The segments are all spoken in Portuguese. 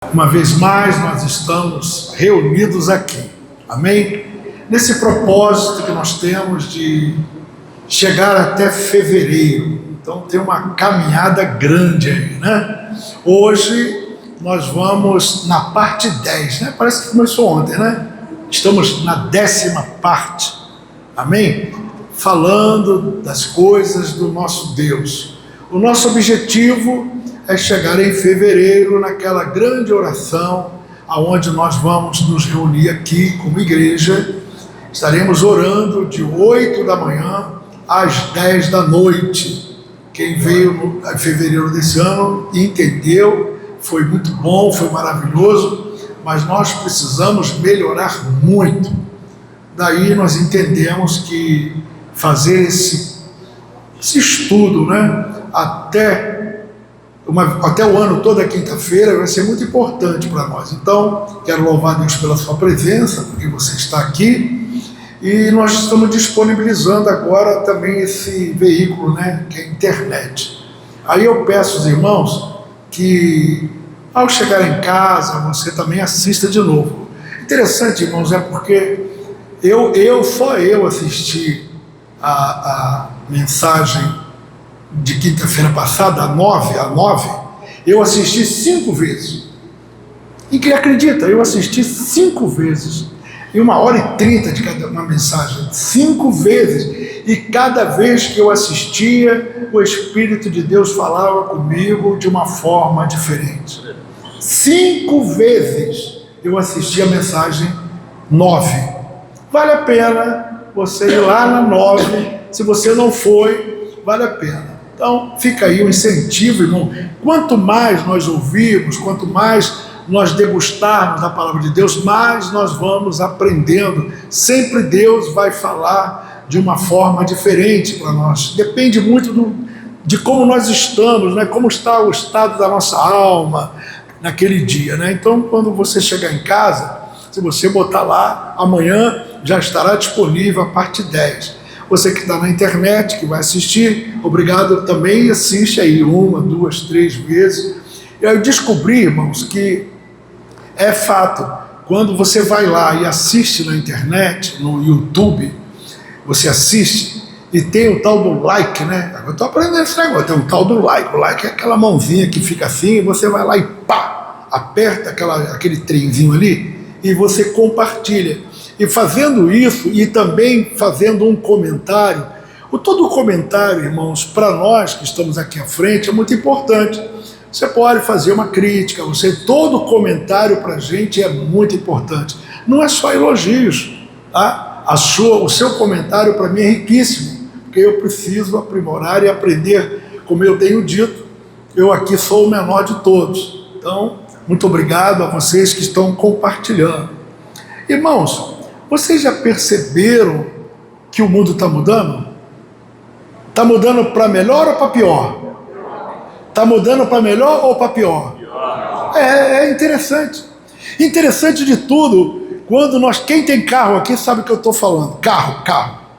Uma vez mais, nós estamos reunidos aqui, amém? Nesse propósito que nós temos de chegar até fevereiro, então tem uma caminhada grande aí, né? Hoje nós vamos na parte 10, né? Parece que começou ontem, né? Estamos na 10ª parte, amém? Falando das coisas do nosso Deus. O nosso objetivo é chegar em fevereiro naquela grande oração, aonde nós vamos nos reunir aqui como igreja. Estaremos orando de 8 da manhã às 10 da noite. Quem veio em fevereiro desse ano entendeu, foi muito bom, foi maravilhoso, mas nós precisamos melhorar muito. Daí nós entendemos que fazer esse estudo, né, até o ano, toda quinta-feira, vai ser muito importante para nós. Então, quero louvar a Deus pela sua presença, porque você está aqui, e nós estamos disponibilizando agora também esse veículo, né, que é a internet. Aí eu peço aos irmãos que, ao chegar em casa, você também assista de novo. Interessante, irmãos, é porque só eu assisti a mensagem de quinta-feira passada, às 9, eu assisti 5 vezes. E quem acredita, eu assisti 5 vezes. Em 1h30 de cada uma mensagem. 5 vezes. E cada vez que eu assistia, o Espírito de Deus falava comigo de uma forma diferente. 5 vezes eu assisti a mensagem 9. Vale a pena você ir lá na 9. Se você não foi, vale a pena. Então, fica aí o incentivo, irmão. Quanto mais nós ouvirmos, quanto mais nós degustarmos da palavra de Deus, mais nós vamos aprendendo. Sempre Deus vai falar de uma forma diferente para nós. Depende muito de como nós estamos, né? Como está o estado da nossa alma naquele dia, né? Então, quando você chegar em casa, se você botar lá, amanhã já estará disponível a parte 10. Você que está na internet, que vai assistir, obrigado também, assiste aí 1, 2, 3 vezes. Eu descobri, irmãos, que é fato, quando você vai lá e assiste na internet, no YouTube, você assiste e tem o tal do like, né? Eu estou aprendendo esse negócio, tem um tal do like. O like é aquela mãozinha que fica assim, e você vai lá e pá, aperta aquele trenzinho ali e você compartilha. E fazendo isso, e também fazendo um comentário, todo comentário, irmãos, para nós que estamos aqui à frente, é muito importante. Você pode fazer uma crítica, todo comentário para a gente é muito importante. Não é só elogios, tá? O seu comentário para mim é riquíssimo, porque eu preciso aprimorar e aprender, como eu tenho dito, eu aqui sou o menor de todos. Então, muito obrigado a vocês que estão compartilhando. Irmãos, vocês já perceberam que o mundo está mudando? Está mudando para melhor ou para pior? Está mudando para melhor ou para pior? É interessante. Interessante de tudo, quem tem carro aqui sabe o que eu estou falando. Carro,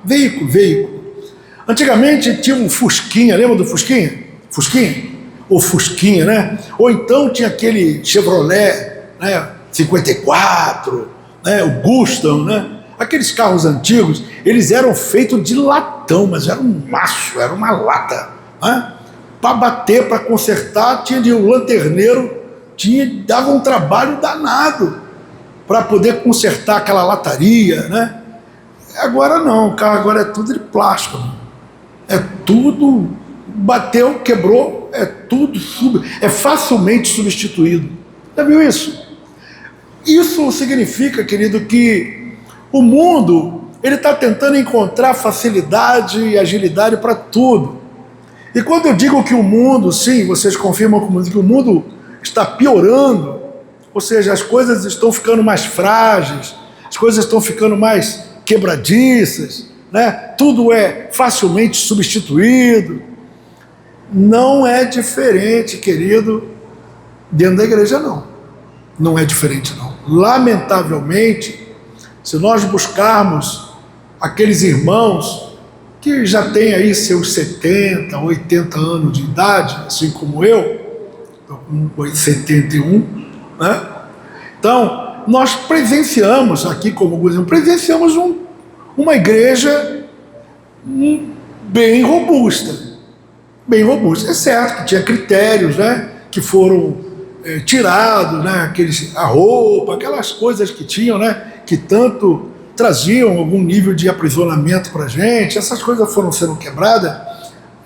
veículo. Antigamente tinha um Fusquinha, lembra do Fusquinha? Ou Fusquinha, né? Ou então tinha aquele Chevrolet, né? 54, né, o Gustam, né? Aqueles carros antigos, eles eram feitos de latão, mas era um maço, era uma lata, né? Para bater, para consertar, tinha de um lanterneiro, dava um trabalho danado para poder consertar aquela lataria, né? Agora não, o carro agora é tudo de plástico, é tudo, bateu, quebrou, é tudo, é facilmente substituído. Já viu isso? Isso significa, querido, que o mundo ele está tentando encontrar facilidade e agilidade para tudo. E quando eu digo que o mundo, sim, vocês confirmam comigo que o mundo está piorando, ou seja, as coisas estão ficando mais frágeis, as coisas estão ficando mais quebradiças, né? Tudo é facilmente substituído. Não é diferente, querido, dentro da igreja não. Não é diferente não. Lamentavelmente, se nós buscarmos aqueles irmãos que já têm aí seus 70, 80 anos de idade, assim como eu, estou com 71, né? Então, nós presenciamos aqui, como Guzmão, presenciamos uma igreja bem robusta. Bem robusta. É certo que tinha critérios, né, que foram tirados, né, a roupa, aquelas coisas que tinham, né, que tanto traziam algum nível de aprisionamento para a gente, essas coisas foram sendo quebradas,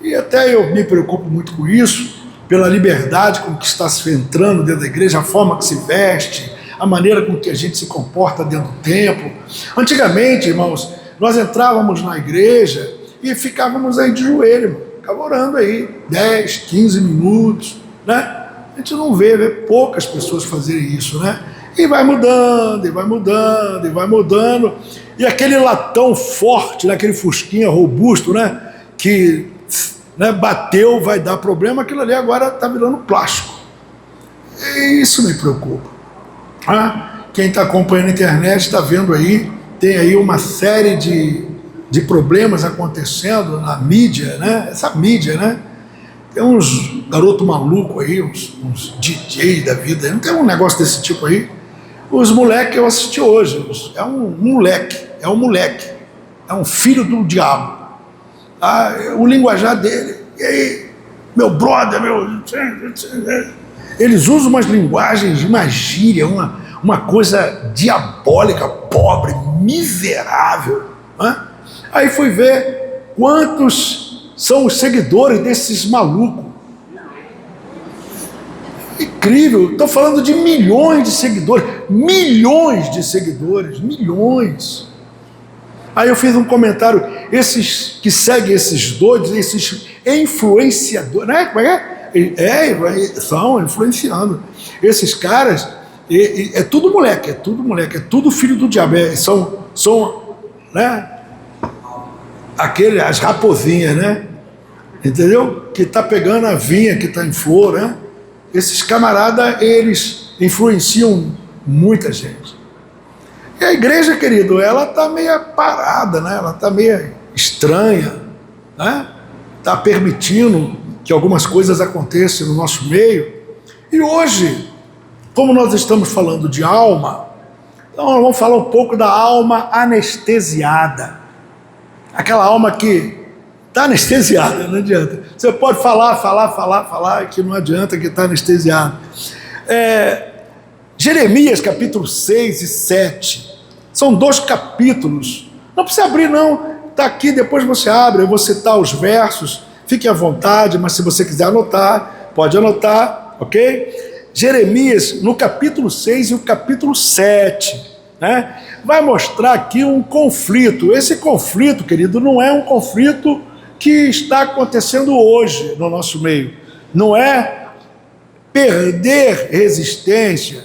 e até eu me preocupo muito com isso, pela liberdade com que está se entrando dentro da igreja, a forma que se veste, a maneira com que a gente se comporta dentro do templo. Antigamente, irmãos, nós entrávamos na igreja e ficávamos aí de joelho, irmão, ficava orando aí 10, 15 minutos, né? A gente não vê poucas pessoas fazerem isso, né? E vai mudando, e vai mudando, e vai mudando. E aquele latão forte, né? Aquele fusquinha robusto, né? Que, né, bateu, vai dar problema, aquilo ali agora está virando plástico. E isso me preocupa. Quem está acompanhando a internet está vendo aí, tem aí uma série de problemas acontecendo na mídia, né? Essa mídia, né? Tem uns garoto maluco aí, uns DJ da vida, não tem um negócio desse tipo aí. Os moleques eu assisti hoje, é um moleque, é um filho do diabo. O linguajar dele, e aí, meu brother, eles usam umas linguagens, uma gíria, uma coisa diabólica, pobre, miserável, né? Aí fui ver quantos são os seguidores desses malucos. Incrível, estou falando de milhões de seguidores, milhões. Aí eu fiz um comentário, esses que seguem esses doidos, esses influenciadores, né? Como é? São influenciando. Esses caras, é tudo moleque, é tudo filho do diabo, são, né? As raposinhas, né? Entendeu? Que está pegando a vinha que está em flor, né? Esses camaradas, eles influenciam muita gente. E a igreja, querido, ela está meio parada, né? Ela está meio estranha, né? Está permitindo que algumas coisas aconteçam no nosso meio. E hoje, como nós estamos falando de alma, então nós vamos falar um pouco da alma anestesiada. Aquela alma que está anestesiada, não adianta. Você pode falar, que não adianta, que está anestesiado. Jeremias, capítulo 6 e 7. São 2 capítulos. Não precisa abrir, não. Está aqui, depois você abre. Eu vou citar os versos. Fique à vontade, mas se você quiser anotar, pode anotar, ok? Jeremias, no capítulo 6 e o capítulo 7, né? Vai mostrar aqui um conflito. Esse conflito, querido, não é um conflito que está acontecendo hoje no nosso meio. Não é perder resistência,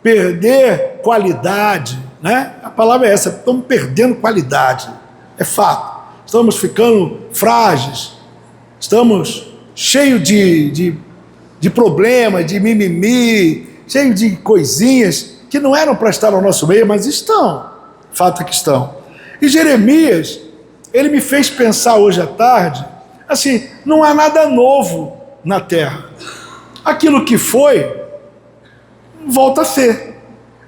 perder qualidade, né? A palavra é essa, estamos perdendo qualidade, é fato. Estamos ficando frágeis, estamos cheios de problemas, de mimimi, cheios de coisinhas que não eram para estar no nosso meio, mas estão, fato é que estão. E Jeremias, ele me fez pensar hoje à tarde, assim, não há nada novo na terra. Aquilo que foi, volta a ser.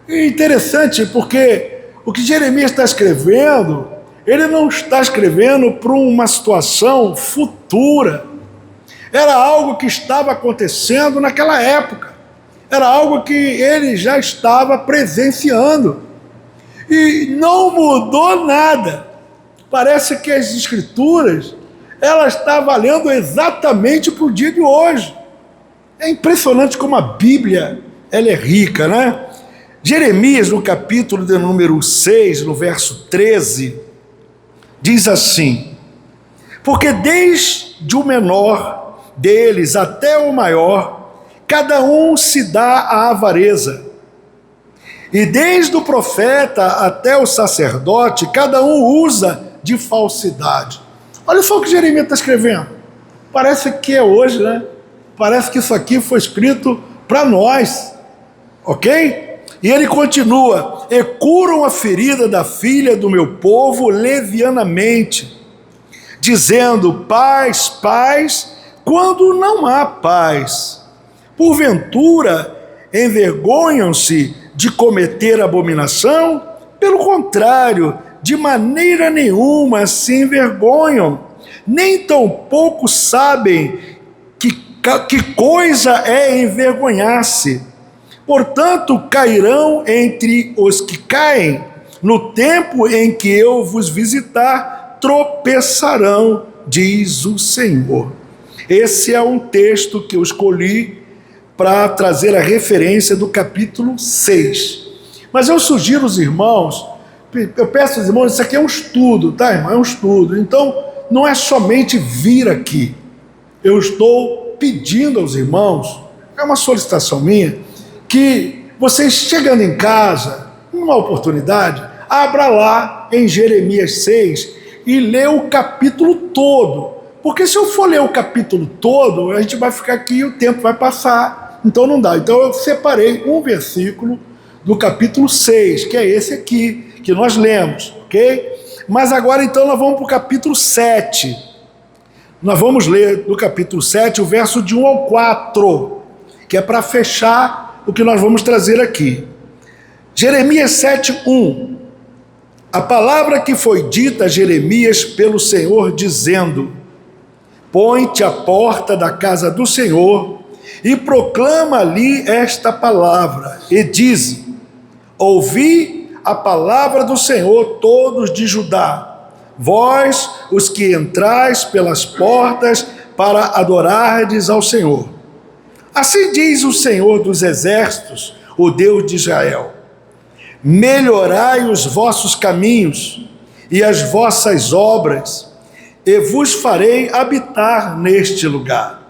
E interessante, porque o que Jeremias está escrevendo, ele não está escrevendo para uma situação futura. Era algo que estava acontecendo naquela época. Era algo que ele já estava presenciando. E não mudou nada. Parece que as escrituras, elas estão valendo exatamente para o dia de hoje. É impressionante como a Bíblia, ela é rica, né? Jeremias, no capítulo de número 6, no verso 13, diz assim: porque desde o menor deles até o maior, cada um se dá à avareza. E desde o profeta até o sacerdote, cada um usa de falsidade. Olha só o que Jeremias está escrevendo. Parece que é hoje, né? Parece que isso aqui foi escrito para nós, ok? E ele continua: e curam a ferida da filha do meu povo levianamente, dizendo paz, paz, quando não há paz. Porventura, envergonham-se de cometer abominação? Pelo contrário, de maneira nenhuma se envergonham, nem tampouco sabem que coisa é envergonhar-se. Portanto, cairão entre os que caem, no tempo em que eu vos visitar, tropeçarão, diz o Senhor. Esse é um texto que eu escolhi para trazer a referência do capítulo 6. Mas eu sugiro aos irmãos, eu peço aos irmãos, isso aqui é um estudo, tá, irmão? É um estudo. Então, não é somente vir aqui. Eu estou pedindo aos irmãos, é uma solicitação minha, que vocês chegando em casa, numa oportunidade, abra lá em Jeremias 6 e lê o capítulo todo. Porque se eu for ler o capítulo todo, a gente vai ficar aqui e o tempo vai passar. Então não dá. Então eu separei um versículo do capítulo 6, que é esse aqui, que nós lemos, ok? Mas agora então nós vamos para o capítulo 7. Nós vamos ler do capítulo 7 o verso de 1 ao 4, que é para fechar o que nós vamos trazer aqui. Jeremias 7, 1. A palavra que foi dita a Jeremias pelo Senhor, dizendo: põe-te à porta da casa do Senhor e proclama ali esta palavra, e diz: ouvi a palavra do Senhor, todos de Judá, vós, os que entrais pelas portas para adorardes ao Senhor. Assim diz o Senhor dos exércitos, o Deus de Israel: melhorai os vossos caminhos e as vossas obras, e vos farei habitar neste lugar.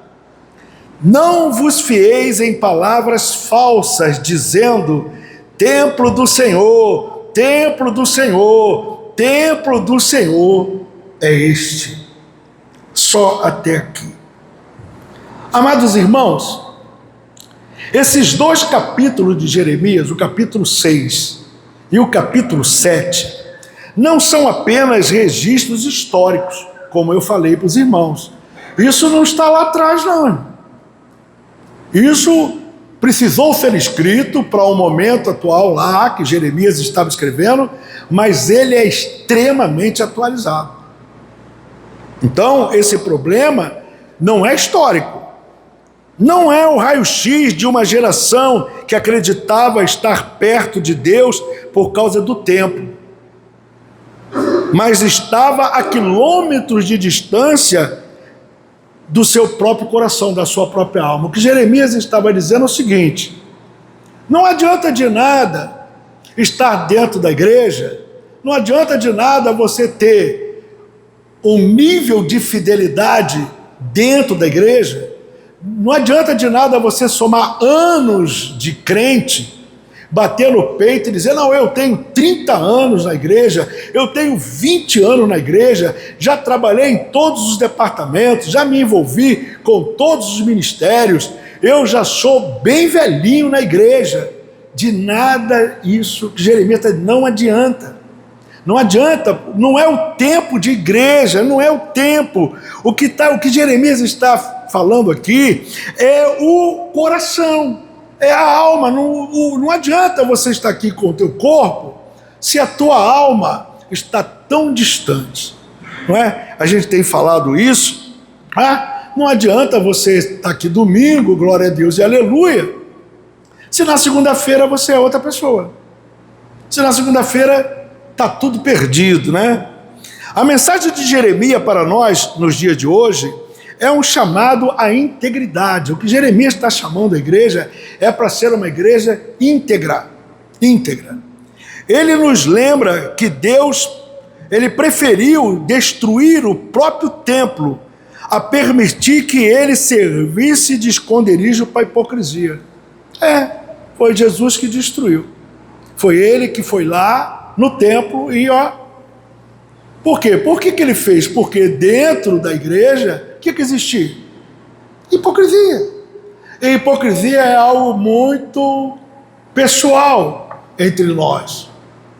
Não vos fieis em palavras falsas, dizendo: templo do Senhor, templo do Senhor, templo do Senhor é este. Só até aqui. Amados irmãos, esses dois capítulos de Jeremias, o capítulo 6 e o capítulo 7, não são apenas registros históricos, como eu falei para os irmãos. Isso não está lá atrás, não. Isso precisou ser escrito para o momento atual lá, que Jeremias estava escrevendo, mas ele é extremamente atualizado. Então, esse problema não é histórico. Não é o raio-x de uma geração que acreditava estar perto de Deus por causa do templo, mas estava a quilômetros de distância do seu próprio coração, da sua própria alma. O que Jeremias estava dizendo é o seguinte: não adianta de nada estar dentro da igreja, não adianta de nada você ter um nível de fidelidade dentro da igreja, não adianta de nada você somar anos de crente, bater no peito e dizer: não, eu tenho 30 anos na igreja, eu tenho 20 anos na igreja, já trabalhei em todos os departamentos, já me envolvi com todos os ministérios, eu já sou bem velhinho na igreja. De nada isso que Jeremias está dizendo, não adianta. Não adianta, não é o tempo de igreja, não é o tempo. O que Jeremias está falando aqui é o coração, é a alma. Não adianta você estar aqui com o teu corpo se a tua alma está tão distante, não é? A gente tem falado isso, não adianta você estar aqui domingo, glória a Deus e aleluia, se na segunda-feira você é outra pessoa, se na segunda-feira está tudo perdido, né? A mensagem de Jeremias para nós, nos dias de hoje, é um chamado à integridade. O que Jeremias está chamando a igreja é para ser uma igreja íntegra. Ele nos lembra que Deus, ele preferiu destruir o próprio templo a permitir que ele servisse de esconderijo para a hipocrisia. Foi Jesus que destruiu. Foi ele que foi lá no templo e Por quê? Por que ele fez? Porque dentro da igreja, o que existia? Hipocrisia. E hipocrisia é algo muito pessoal entre nós,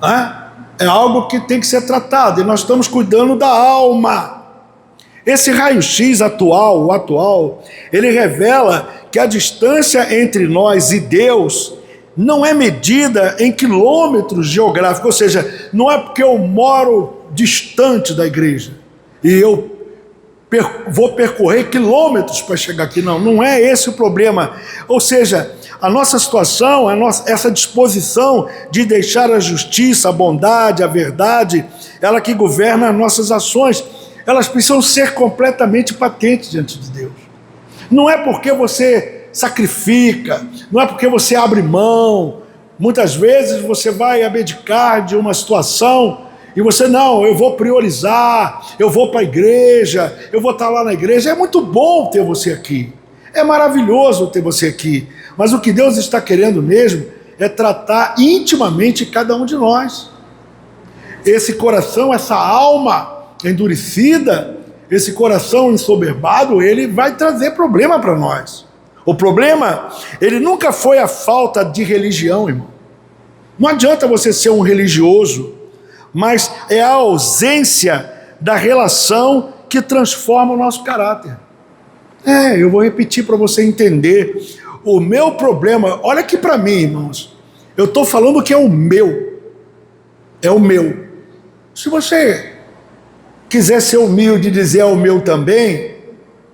né? É algo que tem que ser tratado, e nós estamos cuidando da alma. Esse raio-x atual, o atual, ele revela que a distância entre nós e Deus não é medida em quilômetros geográficos, ou seja, não é porque eu moro distante da igreja e eu vou percorrer quilômetros para chegar aqui, não é esse o problema. Ou seja, a nossa situação, essa disposição de deixar a justiça, a bondade, a verdade, ela que governa as nossas ações, elas precisam ser completamente patentes diante de Deus. Não é porque você sacrifica, não é porque você abre mão, muitas vezes você vai abdicar de uma situação e você, não, eu vou priorizar, eu vou para a igreja, eu vou estar lá na igreja. É muito bom ter você aqui, é maravilhoso ter você aqui, mas o que Deus está querendo mesmo é tratar intimamente cada um de nós. Esse coração, essa alma endurecida, esse coração ensoberbado, ele vai trazer problema para nós. O problema, ele nunca foi a falta de religião, irmão. Não adianta você ser um religioso, mas é a ausência da relação que transforma o nosso caráter. Eu vou repetir para você entender. O meu problema, olha aqui para mim, irmãos, eu estou falando que é o meu. É o meu. Se você quiser ser humilde e dizer é o meu também,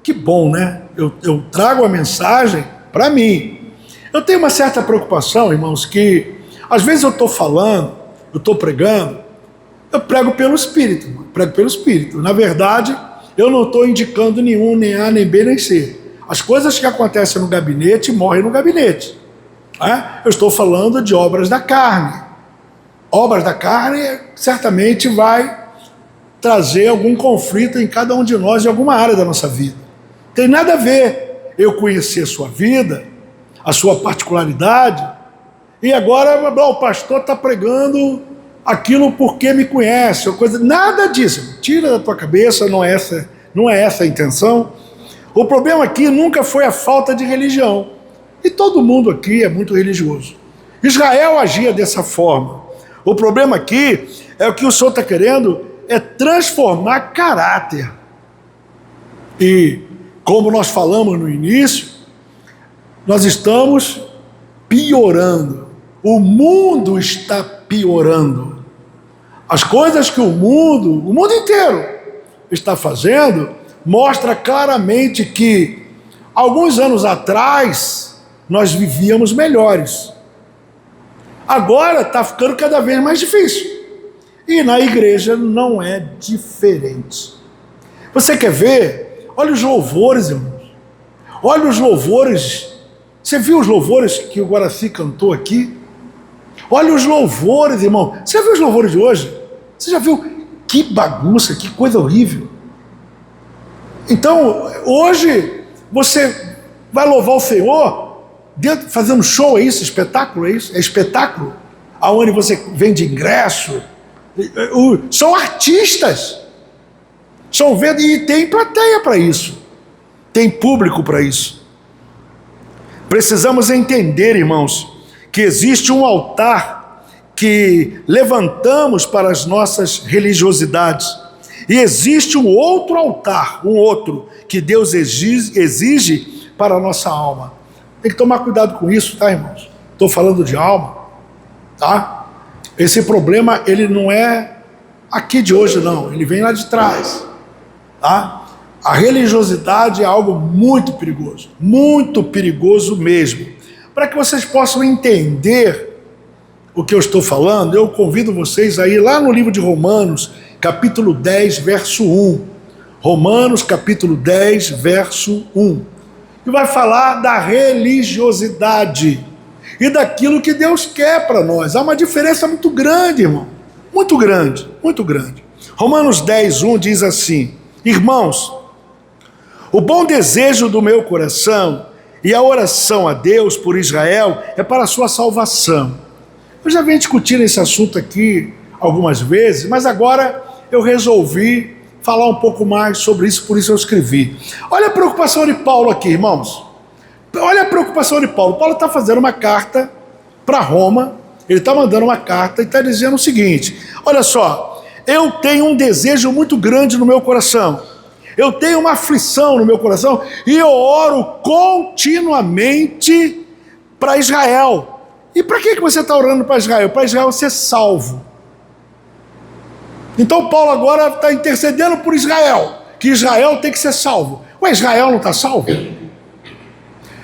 que bom, né? Eu trago a mensagem para mim. Eu tenho uma certa preocupação, irmãos, que às vezes eu estou falando, eu estou pregando, eu prego pelo Espírito, prego pelo Espírito. Na verdade, eu não estou indicando nenhum, nem A, nem B, nem C. As coisas que acontecem no gabinete, morrem no gabinete. Eu estou falando de obras da carne. Obras da carne certamente vai trazer algum conflito em cada um de nós, em alguma área da nossa vida. Tem nada a ver eu conhecer a sua vida, a sua particularidade, e agora o pastor está pregando aquilo porque me conhece, ou coisa, nada disso. Tira da tua cabeça, não é essa a intenção. O problema aqui nunca foi a falta de religião. E todo mundo aqui é muito religioso. Israel agia dessa forma. O problema aqui é o que o Senhor está querendo, é transformar caráter. E, como nós falamos no início, nós estamos piorando. O mundo está piorando. As coisas que o mundo inteiro está fazendo, mostra claramente que alguns anos atrás nós vivíamos melhores. Agora está ficando cada vez mais difícil. E na igreja não é diferente. Você quer ver? Olha os louvores, irmãos. Olha os louvores. Você viu os louvores que o Guaraci cantou aqui? Olha os louvores, irmão. Você viu os louvores de hoje? Você já viu? Que bagunça, que coisa horrível. Então, hoje, você vai louvar o Senhor dentro, fazendo show, é isso? Espetáculo, é isso? É espetáculo? Aonde você vende ingresso. São artistas. E tem plateia para isso. Tem público para isso. Precisamos entender, irmãos, que existe um altar que levantamos para as nossas religiosidades. E existe um outro altar, que Deus exige para a nossa alma. Tem que tomar cuidado com isso, tá, irmãos? Estou falando de alma, tá? Esse problema, ele não é aqui de hoje, não. Ele vem lá de trás, tá? A religiosidade é algo muito perigoso mesmo. Para que vocês possam entender o que eu estou falando, eu convido vocês a ir lá no livro de Romanos, capítulo 10, verso 1. Romanos, capítulo 10, verso 1. E vai falar da religiosidade e daquilo que Deus quer para nós. Há uma diferença muito grande, irmão. Muito grande, muito grande. Romanos 10, 1 diz assim: irmãos, o bom desejo do meu coração e a oração a Deus por Israel é para a sua salvação. Eu já venho discutindo esse assunto aqui algumas vezes, mas agora eu resolvi falar um pouco mais sobre isso, por isso eu escrevi. Olha a preocupação de Paulo aqui, irmãos. Olha a preocupação de Paulo. Paulo está fazendo uma carta para Roma, ele está mandando uma carta e está dizendo o seguinte: olha só, eu tenho um desejo muito grande no meu coração. eu tenho uma aflição no meu coração e eu oro continuamente para Israel. E para que você está orando para Israel? Para Israel ser salvo. Então Paulo agora está intercedendo por Israel, que Israel tem que ser salvo. Ué, Israel não está salvo?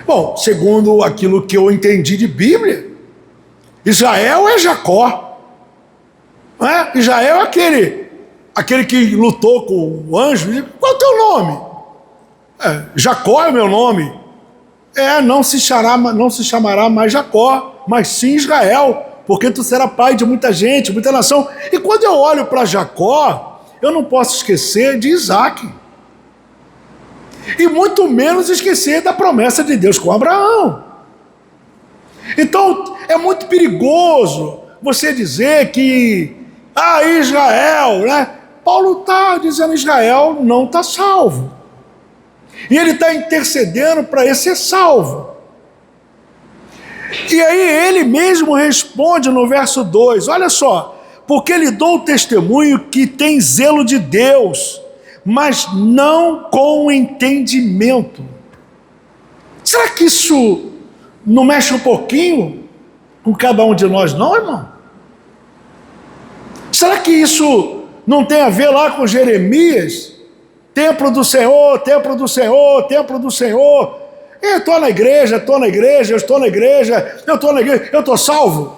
Bom, segundo aquilo que eu entendi de Bíblia, Israel é Jacó. Não é? Israel é aquele que lutou com o anjo. Qual é o teu nome? Jacó é meu nome. Não se chamará mais Jacó, mas sim Israel, porque tu será pai de muita gente, muita nação. E quando eu olho para Jacó, eu não posso esquecer de Isaac. E muito menos esquecer da promessa de Deus com Abraão. Então, é muito perigoso você dizer que Israel, né? Paulo está dizendo Israel não está salvo. E ele está intercedendo para esse ser salvo. E aí ele mesmo responde no verso 2, olha só, porque lhe dou testemunho que tem zelo de Deus, mas não com entendimento. Será que isso não mexe um pouquinho com cada um de nós, não, irmão? Será que isso não tem a ver lá com Jeremias? Templo do Senhor, templo do Senhor, templo do Senhor. Eu estou na igreja, eu estou salvo.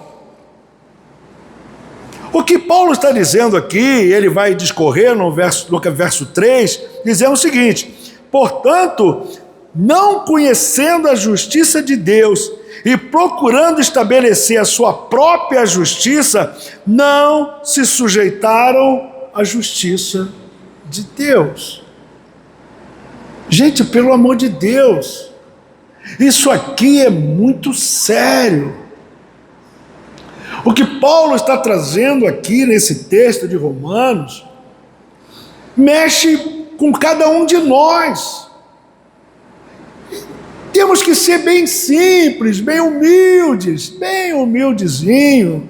O que Paulo está dizendo aqui, ele vai discorrer no verso 3, dizendo o seguinte: portanto, não conhecendo a justiça de Deus e procurando estabelecer a sua própria justiça, não se sujeitaram à justiça de Deus. Gente, pelo amor de Deus, isso aqui é muito sério. O que Paulo está trazendo aqui nesse texto de Romanos mexe com cada um de nós. Temos que ser bem simples, bem humildes, bem humildezinho.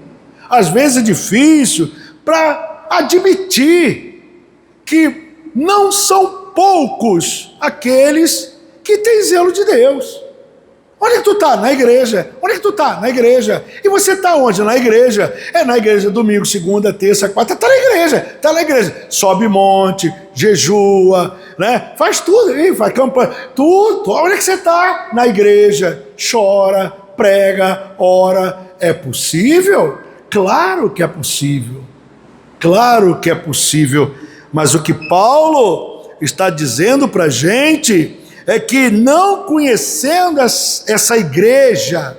Às vezes é difícil para admitir que não são poucos aqueles que têm zelo de Deus. Onde é que tu está? Na igreja. Onde é que tu está? Na igreja. E você está onde? Na igreja. É na igreja domingo, segunda, terça, quarta. Está na igreja. Está na igreja. Sobe monte, jejua, né? Faz tudo. Faz campanha. Tudo. Onde é que você está? Na igreja. Chora, prega, ora. É possível? Claro que é possível. Claro que é possível. Mas o que Paulo está dizendo para a gente é que, não conhecendo essa igreja,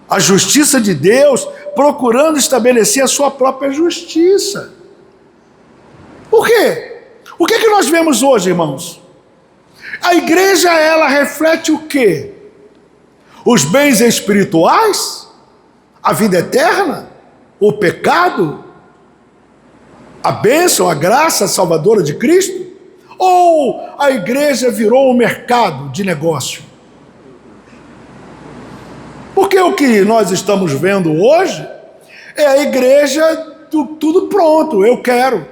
a justiça de Deus, procurando estabelecer a sua própria justiça. Por quê? O que é que nós vemos hoje, irmãos? A igreja, ela reflete o quê? Os bens espirituais? A vida eterna? O pecado? A bênção, a graça salvadora de Cristo? Ou a igreja virou um mercado de negócio? Porque o que nós estamos vendo hoje é a igreja do tudo pronto, eu quero.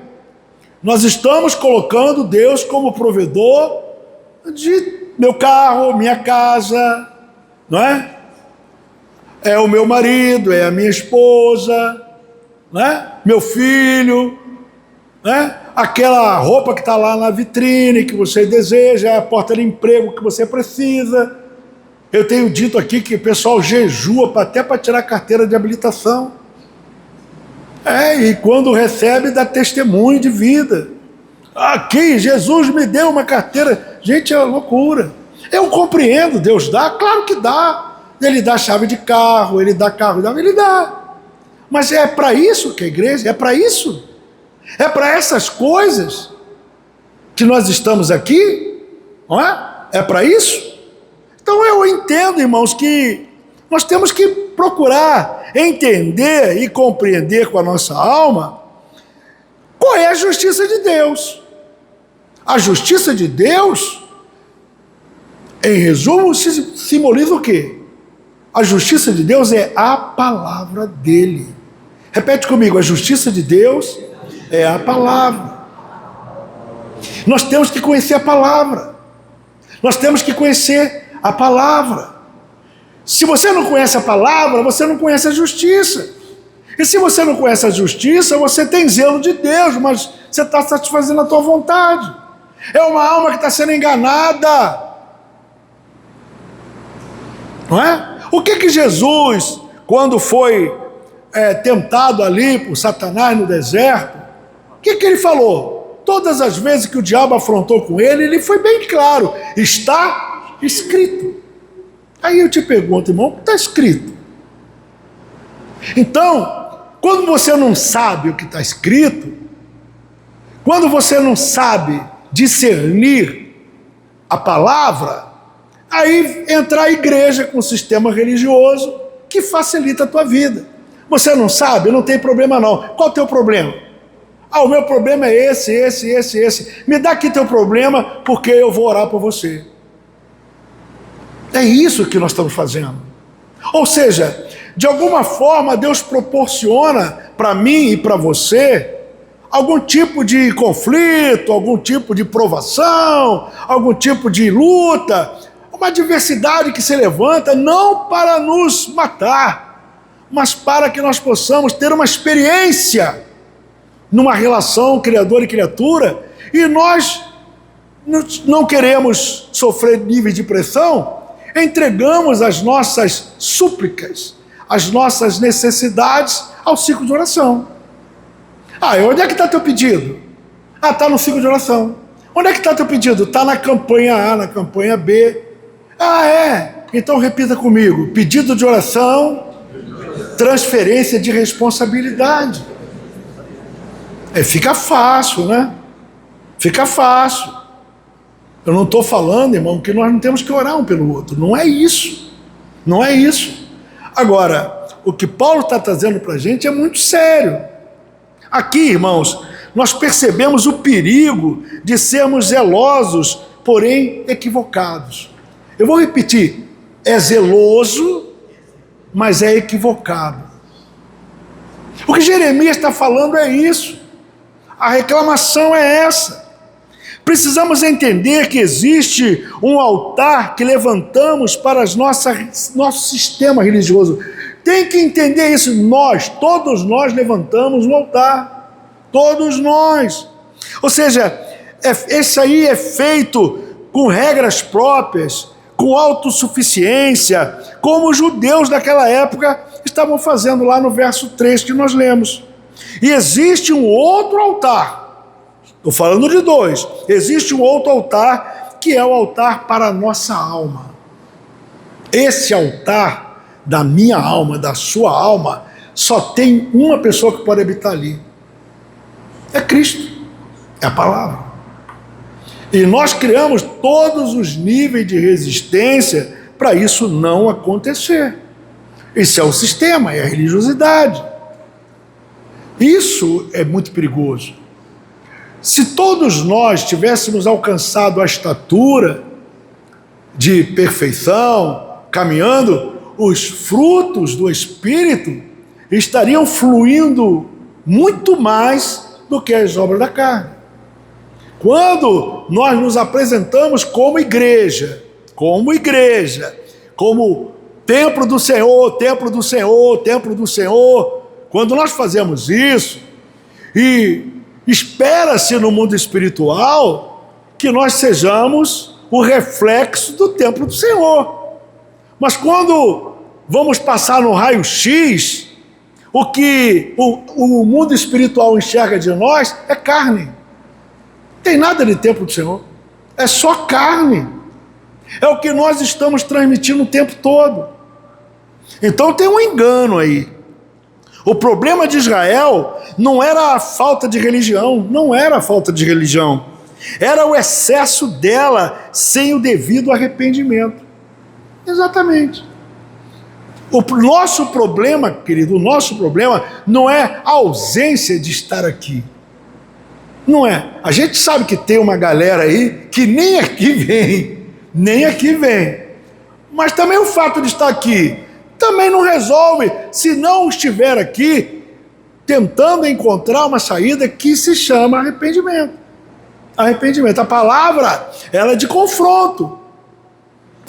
Nós estamos colocando Deus como provedor de meu carro, minha casa, não é? É o meu marido, é a minha esposa, né? Meu filho, né? Aquela roupa que está lá na vitrine que você deseja, é a porta de emprego que você precisa. Eu tenho dito aqui que o pessoal jejua até para tirar a carteira de habilitação. E quando recebe, dá testemunho de vida. Aqui, Jesus me deu uma carteira. Gente, é uma loucura. Eu compreendo, Deus dá? Claro que dá. Ele dá chave de carro, ele dá carro, ele dá. Mas é para isso que a igreja, é para isso. É para essas coisas que nós estamos aqui, não é? É para isso? Então eu entendo, irmãos, que nós temos que procurar entender e compreender com a nossa alma qual é a justiça de Deus. A justiça de Deus, em resumo, simboliza o quê? A justiça de Deus é a palavra dele. Repete comigo, a justiça de Deus é a palavra. Nós temos que conhecer a palavra. Nós temos que conhecer a palavra. Se você não conhece a palavra, você não conhece a justiça. E se você não conhece a justiça, você tem zelo de Deus, mas você está satisfazendo a tua vontade. É uma alma que está sendo enganada. Não é? O que Jesus, quando foi tentado ali por Satanás no deserto, o que ele falou? Todas as vezes que o diabo afrontou com ele foi bem claro: está escrito. Aí eu te pergunto, irmão, o que está escrito? Então, quando você não sabe o que está escrito, quando você não sabe discernir a palavra, aí entra a igreja com um sistema religioso que facilita a tua vida. Você não sabe? Não tem problema não. Qual é o teu problema? O meu problema é esse. Me dá aqui teu problema, porque eu vou orar por você. É isso que nós estamos fazendo. Ou seja, de alguma forma Deus proporciona para mim e para você algum tipo de conflito, algum tipo de provação, algum tipo de luta, uma adversidade que se levanta não para nos matar, mas para que nós possamos ter uma experiência numa relação criador e criatura, e nós não queremos sofrer níveis de pressão, entregamos as nossas súplicas, as nossas necessidades ao ciclo de oração. Onde é que está teu pedido? Está no ciclo de oração. Onde é que está teu pedido? Está na campanha A, na campanha B. Então repita comigo: pedido de oração, transferência de responsabilidade. Fica fácil, né? Fica fácil. Eu não estou falando, irmão, que nós não temos que orar um pelo outro. Não é isso. Não é isso. Agora, o que Paulo está trazendo para a gente é muito sério. Aqui, irmãos, nós percebemos o perigo de sermos zelosos, porém equivocados. Eu vou repetir: é zeloso, mas é equivocado. O que Jeremias está falando é isso. A reclamação é essa. Precisamos entender que existe um altar que levantamos para nosso sistema religioso. Tem que entender isso. Todos nós levantamos um altar. Todos nós. Ou seja, esse aí é feito com regras próprias, com autossuficiência, como os judeus daquela época estavam fazendo lá no verso 3 que nós lemos. E existe um outro altar, estou falando de dois, existe um outro altar que é o altar para a nossa alma. Esse altar da minha alma, da sua alma, só tem uma pessoa que pode habitar ali. É Cristo, é a palavra. E nós criamos todos os níveis de resistência para isso não acontecer. Esse é o sistema, é a religiosidade. Isso é muito perigoso. Se todos nós tivéssemos alcançado a estatura de perfeição, caminhando, os frutos do Espírito estariam fluindo muito mais do que as obras da carne. Quando nós nos apresentamos como igreja, como templo do Senhor, templo do Senhor, templo do Senhor, quando nós fazemos isso, e espera-se no mundo espiritual que nós sejamos o reflexo do templo do Senhor. Mas quando vamos passar no raio-x, o que o mundo espiritual enxerga de nós é carne. Não tem nada de templo do Senhor. É só carne. É o que nós estamos transmitindo o tempo todo. Então tem um engano aí. O problema de Israel não era a falta de religião, não era a falta de religião. Era o excesso dela sem o devido arrependimento. Exatamente. O nosso problema, querido, o nosso problema não é a ausência de estar aqui. Não é. A gente sabe que tem uma galera aí que nem aqui vem. Mas também o fato de estar aqui também não resolve se não estiver aqui tentando encontrar uma saída que se chama arrependimento. Arrependimento. A palavra, ela é de confronto,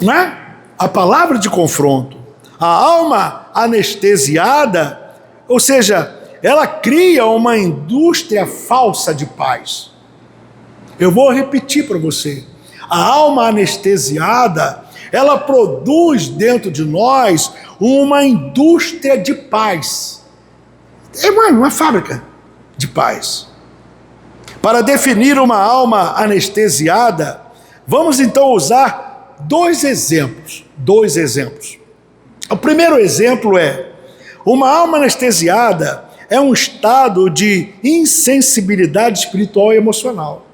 né? A palavra de confronto. A alma anestesiada, ou seja, ela cria uma indústria falsa de paz. Eu vou repetir para você. A alma anestesiada, ela produz dentro de nós uma indústria de paz. É uma fábrica de paz. Para definir uma alma anestesiada, vamos então usar dois exemplos. O primeiro exemplo é: uma alma anestesiada é um estado de insensibilidade espiritual e emocional.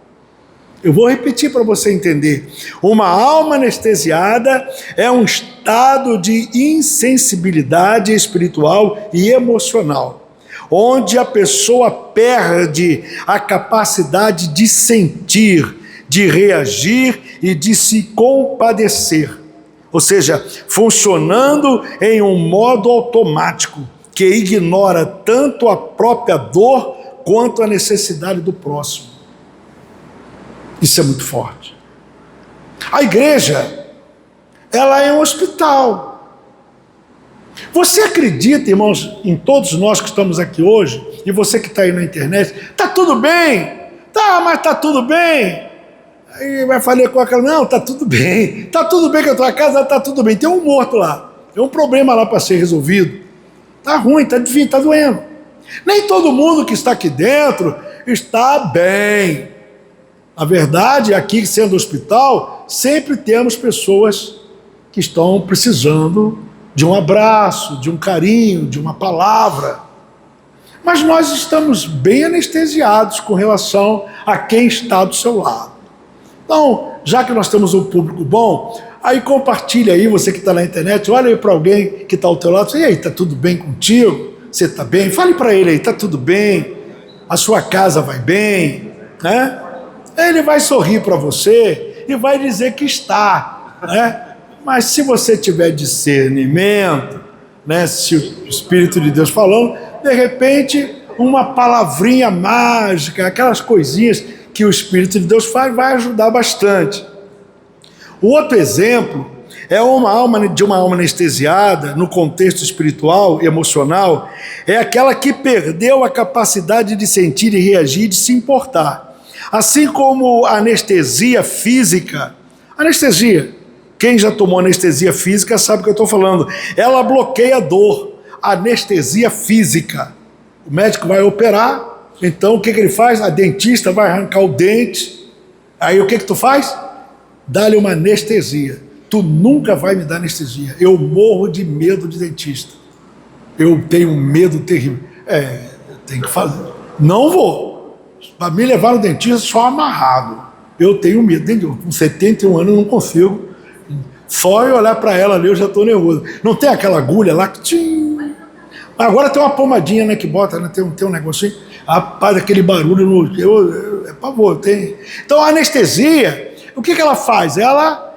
Eu vou repetir para você entender. Uma alma anestesiada é um estado de insensibilidade espiritual e emocional, onde a pessoa perde a capacidade de sentir, de reagir e de se compadecer. Ou seja, funcionando em um modo automático, que ignora tanto a própria dor quanto a necessidade do próximo. Isso é muito forte. A igreja, ela é um hospital. Você acredita, irmãos, em todos nós que estamos aqui hoje, e você que está aí na internet, está tudo bem? Tá, mas está tudo bem? Aí vai falar com aquela, não, está tudo bem. Está tudo bem com a tua casa, está tudo bem. Tem um morto lá, tem um problema lá para ser resolvido. Está ruim, está doendo. Nem todo mundo que está aqui dentro está bem. A verdade, aqui sendo hospital, sempre temos pessoas que estão precisando de um abraço, de um carinho, de uma palavra. Mas nós estamos bem anestesiados com relação a quem está do seu lado. Então, já que nós temos um público bom, aí compartilha aí, você que está na internet, olha aí para alguém que está ao teu lado, e aí, está tudo bem contigo? Você está bem? Fale para ele aí, está tudo bem? A sua casa vai bem? Né? Ele vai sorrir para você e vai dizer que está, né? Mas se você tiver discernimento, né? Se o Espírito de Deus falando, de repente, uma palavrinha mágica, aquelas coisinhas que o Espírito de Deus faz, vai ajudar bastante. O outro exemplo é uma alma anestesiada no contexto espiritual e emocional, é aquela que perdeu a capacidade de sentir e reagir, de se importar. Assim como a anestesia física, quem já tomou anestesia física sabe o que eu estou falando, ela bloqueia a dor, anestesia física. O médico vai operar, então o que ele faz? A dentista vai arrancar o dente, aí o que tu faz? Dá-lhe uma anestesia. Tu nunca vai me dar anestesia, eu morro de medo de dentista, eu tenho um medo terrível. Tem que fazer, não vou. Para me levar no dentista só amarrado. Eu tenho medo. Com 71 anos eu não consigo. Só eu olhar para ela ali eu já estou nervoso. Não tem aquela agulha lá que... Tchim. Agora tem uma pomadinha, né, que bota, né, tem um negocinho. Rapaz, aquele barulho, é pavor. Então a anestesia, o que ela faz? Ela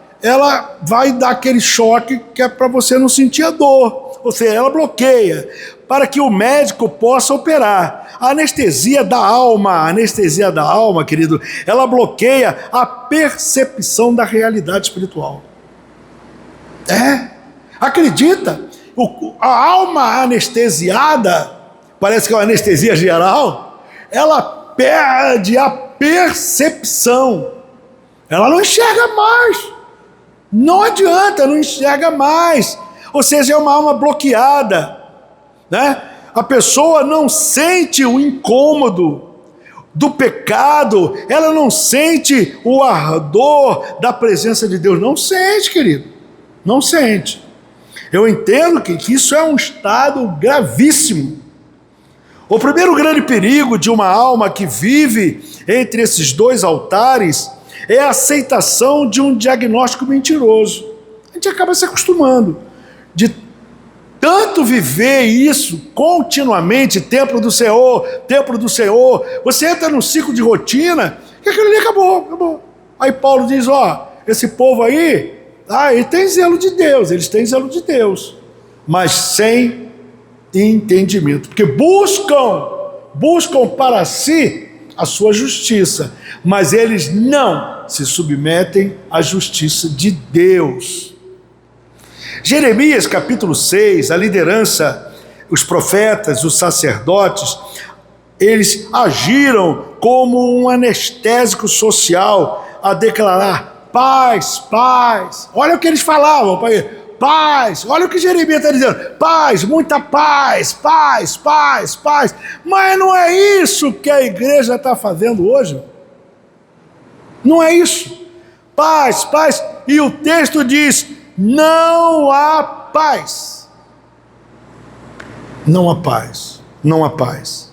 vai dar aquele choque que é para você não sentir a dor. Ou seja, ela bloqueia para que o médico possa operar. A anestesia da alma, querido, ela bloqueia a percepção da realidade espiritual. Acredita? A alma anestesiada, parece que é uma anestesia geral, ela perde a percepção. Ela não enxerga mais. Não adianta, não enxerga mais. Ou seja, é uma alma bloqueada, né? A pessoa não sente o incômodo do pecado, ela não sente o ardor da presença de Deus. Não sente, querido, não sente. Eu entendo que isso é um estado gravíssimo. O primeiro grande perigo de uma alma que vive entre esses dois altares é a aceitação de um diagnóstico mentiroso. A gente acaba se acostumando de tanto viver isso continuamente, templo do Senhor, você entra num ciclo de rotina, que aquilo ali acabou. Aí Paulo diz, esse povo aí, ele tem zelo de Deus, eles têm zelo de Deus, mas sem entendimento, porque buscam para si a sua justiça, mas eles não se submetem à justiça de Deus. Jeremias capítulo 6, a liderança, os profetas, os sacerdotes, eles agiram como um anestésico social a declarar paz, paz. Olha o que eles falavam, paz. Olha o que Jeremias está dizendo, paz, muita paz, paz, paz, paz. Mas não é isso que a igreja está fazendo hoje. Não é isso. Paz, paz. E o texto diz, não há paz. Não há paz. Não há paz.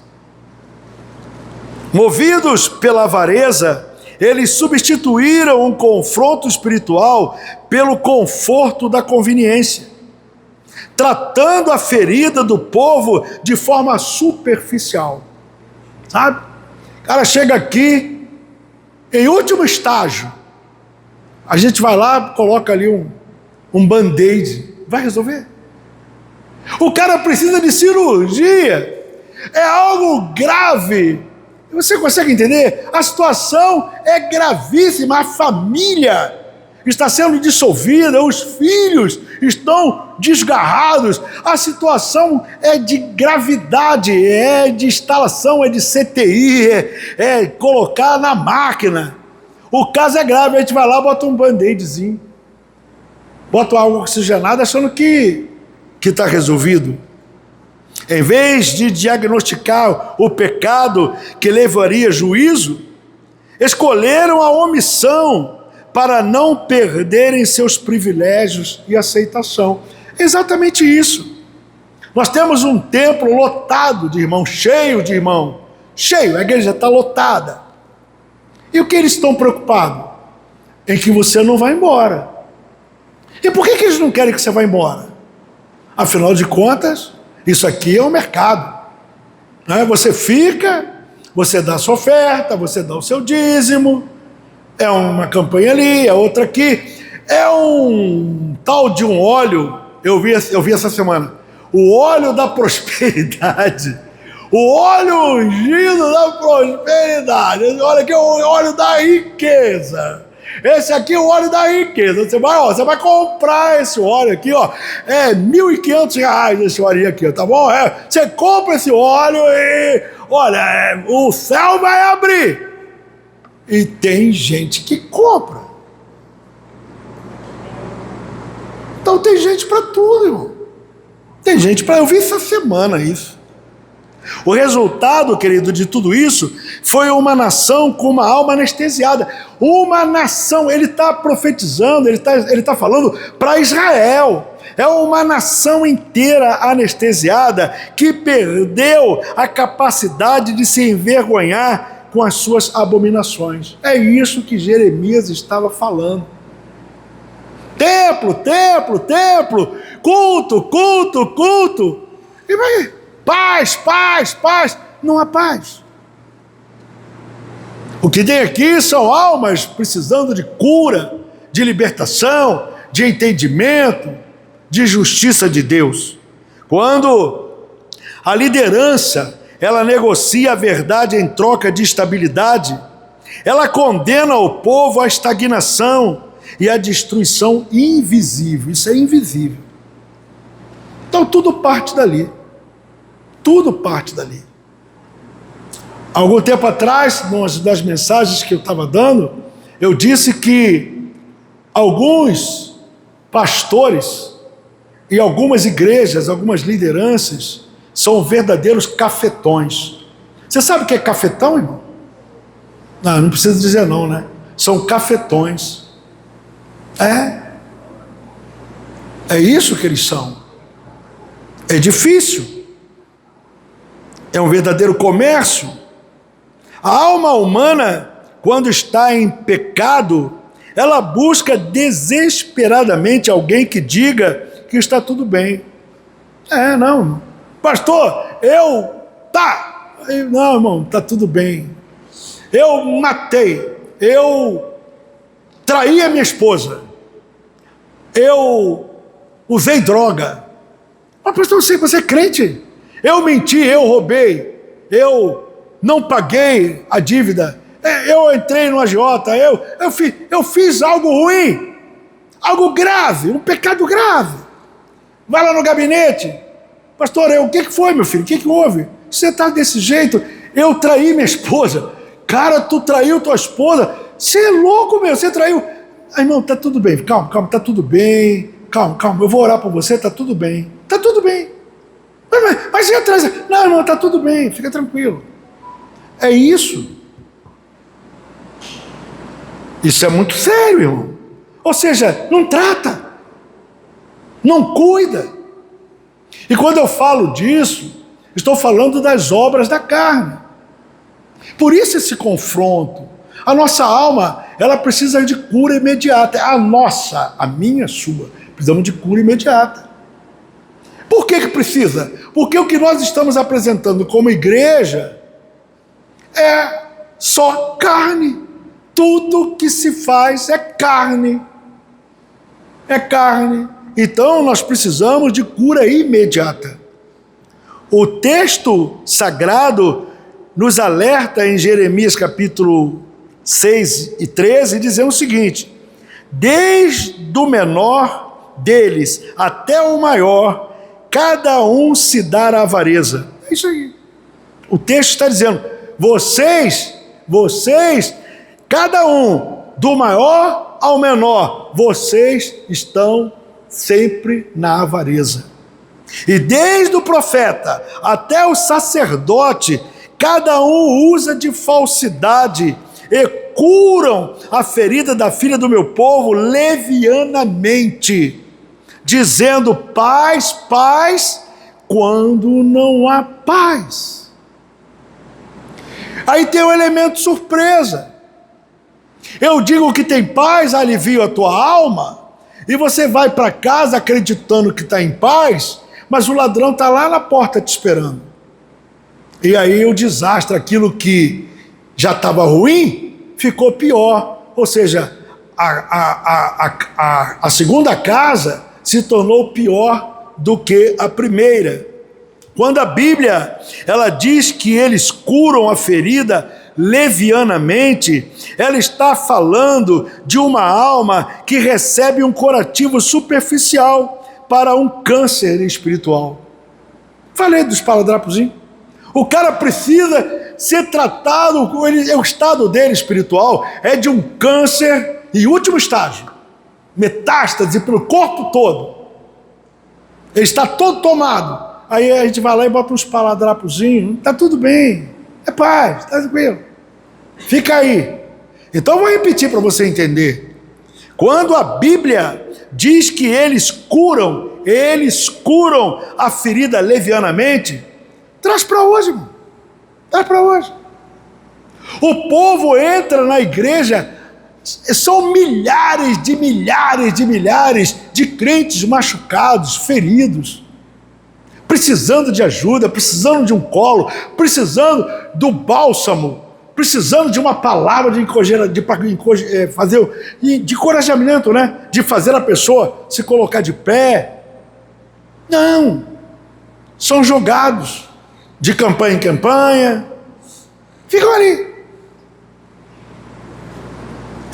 Movidos pela avareza, eles substituíram um confronto espiritual pelo conforto da conveniência, tratando a ferida do povo de forma superficial. Sabe? O cara chega aqui, em último estágio, a gente vai lá, coloca ali um band-aid, vai resolver. O cara precisa de cirurgia, é algo grave. Você consegue entender? A situação é gravíssima, a família está sendo dissolvida, os filhos estão desgarrados, a situação é de gravidade, é de instalação, é de CTI, é colocar na máquina. O caso é grave, a gente vai lá, bota um band-aidzinho, bota água oxigenada achando que está resolvido. Em vez de diagnosticar o pecado que levaria juízo, escolheram a omissão para não perderem seus privilégios e aceitação. É exatamente isso. Nós temos um templo lotado de irmãos, cheio de irmão, cheio, a igreja está lotada. E o que eles estão preocupados? Em que você não vai embora. E por que eles não querem que você vá embora? Afinal de contas, isso aqui é um mercado. Você fica, você dá a sua oferta, você dá o seu dízimo, é uma campanha ali, é outra aqui. É um tal de um óleo, eu vi essa semana, o óleo da prosperidade. O óleo ungido da prosperidade. Olha aqui, o óleo da riqueza. Esse aqui é o óleo da riqueza. Você vai comprar esse óleo aqui, ó. É R$1.500 esse óleo aqui, tá bom? Você compra esse óleo e, olha, o céu vai abrir. E tem gente que compra. Então tem gente para tudo, irmão. Tem gente para... Eu vi essa semana isso. O resultado, querido, de tudo isso foi uma nação com uma alma anestesiada. Uma nação, ele está profetizando, ele tá falando para Israel. É uma nação inteira anestesiada que perdeu a capacidade de se envergonhar com as suas abominações. É isso que Jeremias estava falando. Templo, templo, templo, culto, culto, culto. E vai... Paz, paz, paz. Não há paz. O que tem aqui são almas precisando de cura, de libertação, de entendimento, de justiça de Deus. Quando a liderança, ela negocia a verdade em troca de estabilidade, ela condena o povo à estagnação e à destruição invisível. Isso é invisível. Então tudo parte dali. Tudo parte dali. Algum tempo atrás, numa das mensagens que eu estava dando, eu disse que alguns pastores e algumas igrejas, algumas lideranças, são verdadeiros cafetões. Você sabe o que é cafetão, irmão? Não precisa dizer não, né? São cafetões. É isso que eles são. É difícil. É um verdadeiro comércio. A alma humana, quando está em pecado, ela busca desesperadamente alguém que diga que está tudo bem. Não, pastor, não, irmão, está tudo bem. Eu matei, eu traí a minha esposa, eu usei droga. Mas pastor, você é crente? Eu menti, eu roubei, eu não paguei a dívida, eu entrei no agiota, eu fiz algo ruim, algo grave, um pecado grave. Vai lá no gabinete, pastor, o que foi, meu filho? O que houve? Você está desse jeito? Eu traí minha esposa. Cara, tu traiu tua esposa? Você é louco, meu, você traiu. Irmão, tá tudo bem, calma, tá tudo bem. Calma, eu vou orar por você, tá tudo bem. Tá tudo bem. Mas e atrás? Não, irmão, tá tudo bem, fica tranquilo. É isso. Isso é muito sério, irmão. Ou seja, não trata, não cuida. E quando eu falo disso, estou falando das obras da carne. Por isso esse confronto. A nossa alma, ela precisa de cura imediata. A minha, a sua, precisamos de cura imediata. Por que precisa? Porque o que nós estamos apresentando como igreja é só carne. Tudo que se faz é carne. É carne. Então nós precisamos de cura imediata. O texto sagrado nos alerta em Jeremias capítulo 6 e 13, dizendo o seguinte: desde o menor deles até o maior, cada um se dá à avareza. É isso aí. O texto está dizendo, vocês, cada um, do maior ao menor, vocês estão sempre na avareza. E desde o profeta até o sacerdote, cada um usa de falsidade e curam a ferida da filha do meu povo levianamente, dizendo paz, paz, quando não há paz. Aí tem um elemento surpresa. Eu digo que tem paz, alivio a tua alma, e você vai para casa acreditando que está em paz, mas o ladrão está lá na porta te esperando. E aí o desastre, aquilo que já estava ruim, ficou pior. Ou seja, a segunda casa se tornou pior do que a primeira. Quando a Bíblia ela diz que eles curam a ferida levianamente, ela está falando de uma alma que recebe um curativo superficial para um câncer espiritual. Falei do esparadrapozinho. O cara precisa ser tratado, o estado dele espiritual é de um câncer em último estágio, metástase pelo corpo todo. Ele está todo tomado. Aí a gente vai lá e bota um esparadrapozinho, está tudo bem, é paz, está tranquilo. Fica aí. Então eu vou repetir para você entender. Quando a Bíblia diz que eles curam a ferida levianamente, traz para hoje, irmão. Traz para hoje. O povo entra na igreja, são milhares de crentes machucados, feridos, precisando de ajuda, precisando de um colo, precisando do bálsamo, precisando de uma palavra de encorajamento, né? De fazer a pessoa se colocar de pé. Não, são jogados de campanha em campanha, ficam ali.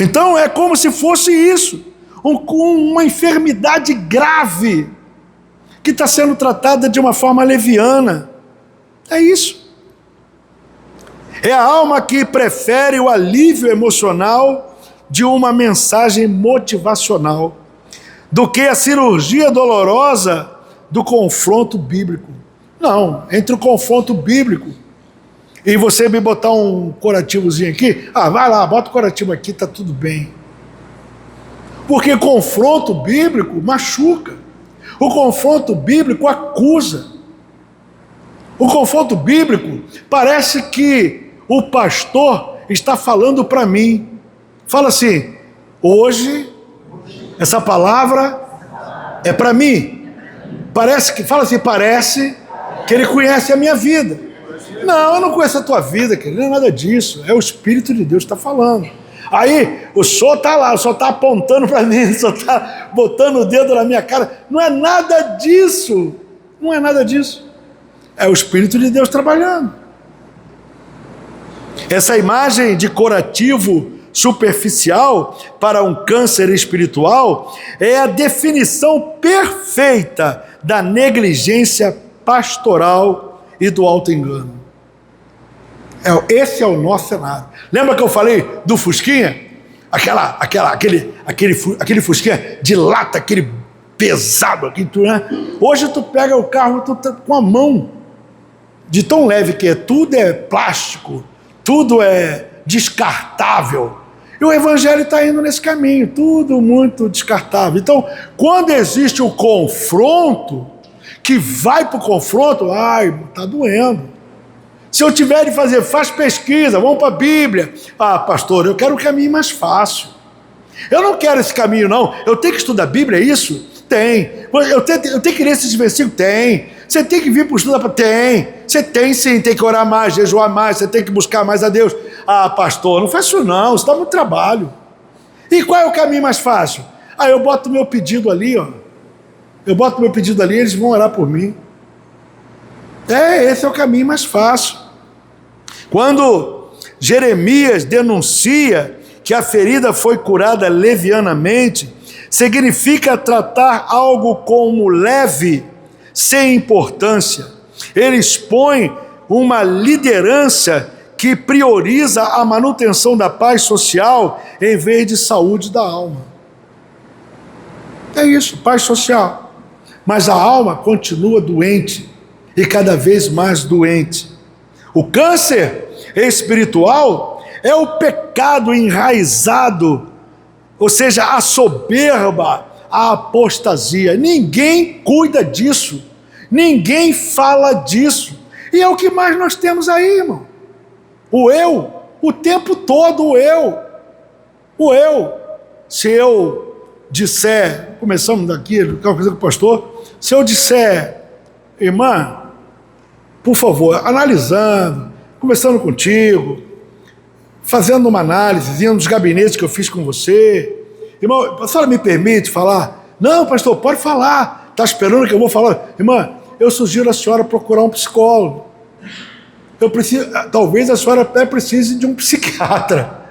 Então é como se fosse isso, uma enfermidade grave, que está sendo tratada de uma forma leviana. É isso. É a alma que prefere o alívio emocional de uma mensagem motivacional do que a cirurgia dolorosa do confronto bíblico. Não, entre o confronto bíblico e você me botar um curativozinho aqui, vai lá, bota o curativo aqui, está tudo bem. Porque confronto bíblico machuca. O confronto bíblico acusa. O confronto bíblico parece que o pastor está falando para mim. Fala assim, hoje essa palavra é para mim. Parece que ele conhece a minha vida. Não, eu não conheço a tua vida, querido, não é nada disso. É o Espírito de Deus que está falando. Aí o senhor está lá, o senhor está apontando para mim, o senhor está botando o dedo na minha cara. Não é nada disso. Não é nada disso. É o Espírito de Deus trabalhando. Essa imagem de curativo superficial para um câncer espiritual é a definição perfeita da negligência pastoral e do auto-engano. Esse é o nosso cenário. Lembra que eu falei do Fusquinha? Aquele Fusquinha de lata, aquele pesado. Né? Hoje tu pega o carro, tu tá com a mão de tão leve que é. Tudo é plástico, tudo é descartável. E o evangelho está indo nesse caminho, tudo muito descartável. Então, quando existe o confronto, que vai para o confronto, está doendo. Se eu tiver de fazer, faz pesquisa, vamos para a Bíblia. Pastor, eu quero um caminho mais fácil. Eu não quero esse caminho, não. Eu tenho que estudar a Bíblia, é isso? Tem. Eu tenho que ler esses versículos? Tem. Você tem que vir para o estudo? Tem. Você tem sim, tem que orar mais, jejuar mais, você tem que buscar mais a Deus. Pastor, não faz isso não, isso dá muito trabalho. E qual é o caminho mais fácil? Eu boto meu pedido ali, ó. Eu boto meu pedido ali, eles vão orar por mim. Esse é o caminho mais fácil. Quando Jeremias denuncia que a ferida foi curada levianamente, significa tratar algo como leve, sem importância. Ele expõe uma liderança que prioriza a manutenção da paz social em vez de saúde da alma. É isso, paz social. Mas a alma continua doente e cada vez mais doente. O câncer espiritual é o pecado enraizado, ou seja, a soberba, a apostasia. Ninguém cuida disso, ninguém fala disso. E é o que mais nós temos aí, irmão. O eu, o tempo todo o eu. O eu. Se eu disser, começamos daqui, aquela coisa com o pastor, se eu disser, irmã, por favor, analisando, conversando contigo, fazendo uma análise, indo nos gabinetes que eu fiz com você, irmão, a senhora me permite falar? Não, pastor, pode falar. Está esperando que eu vou falar? Irmã, eu sugiro a senhora procurar um psicólogo. Talvez a senhora até precise de um psiquiatra.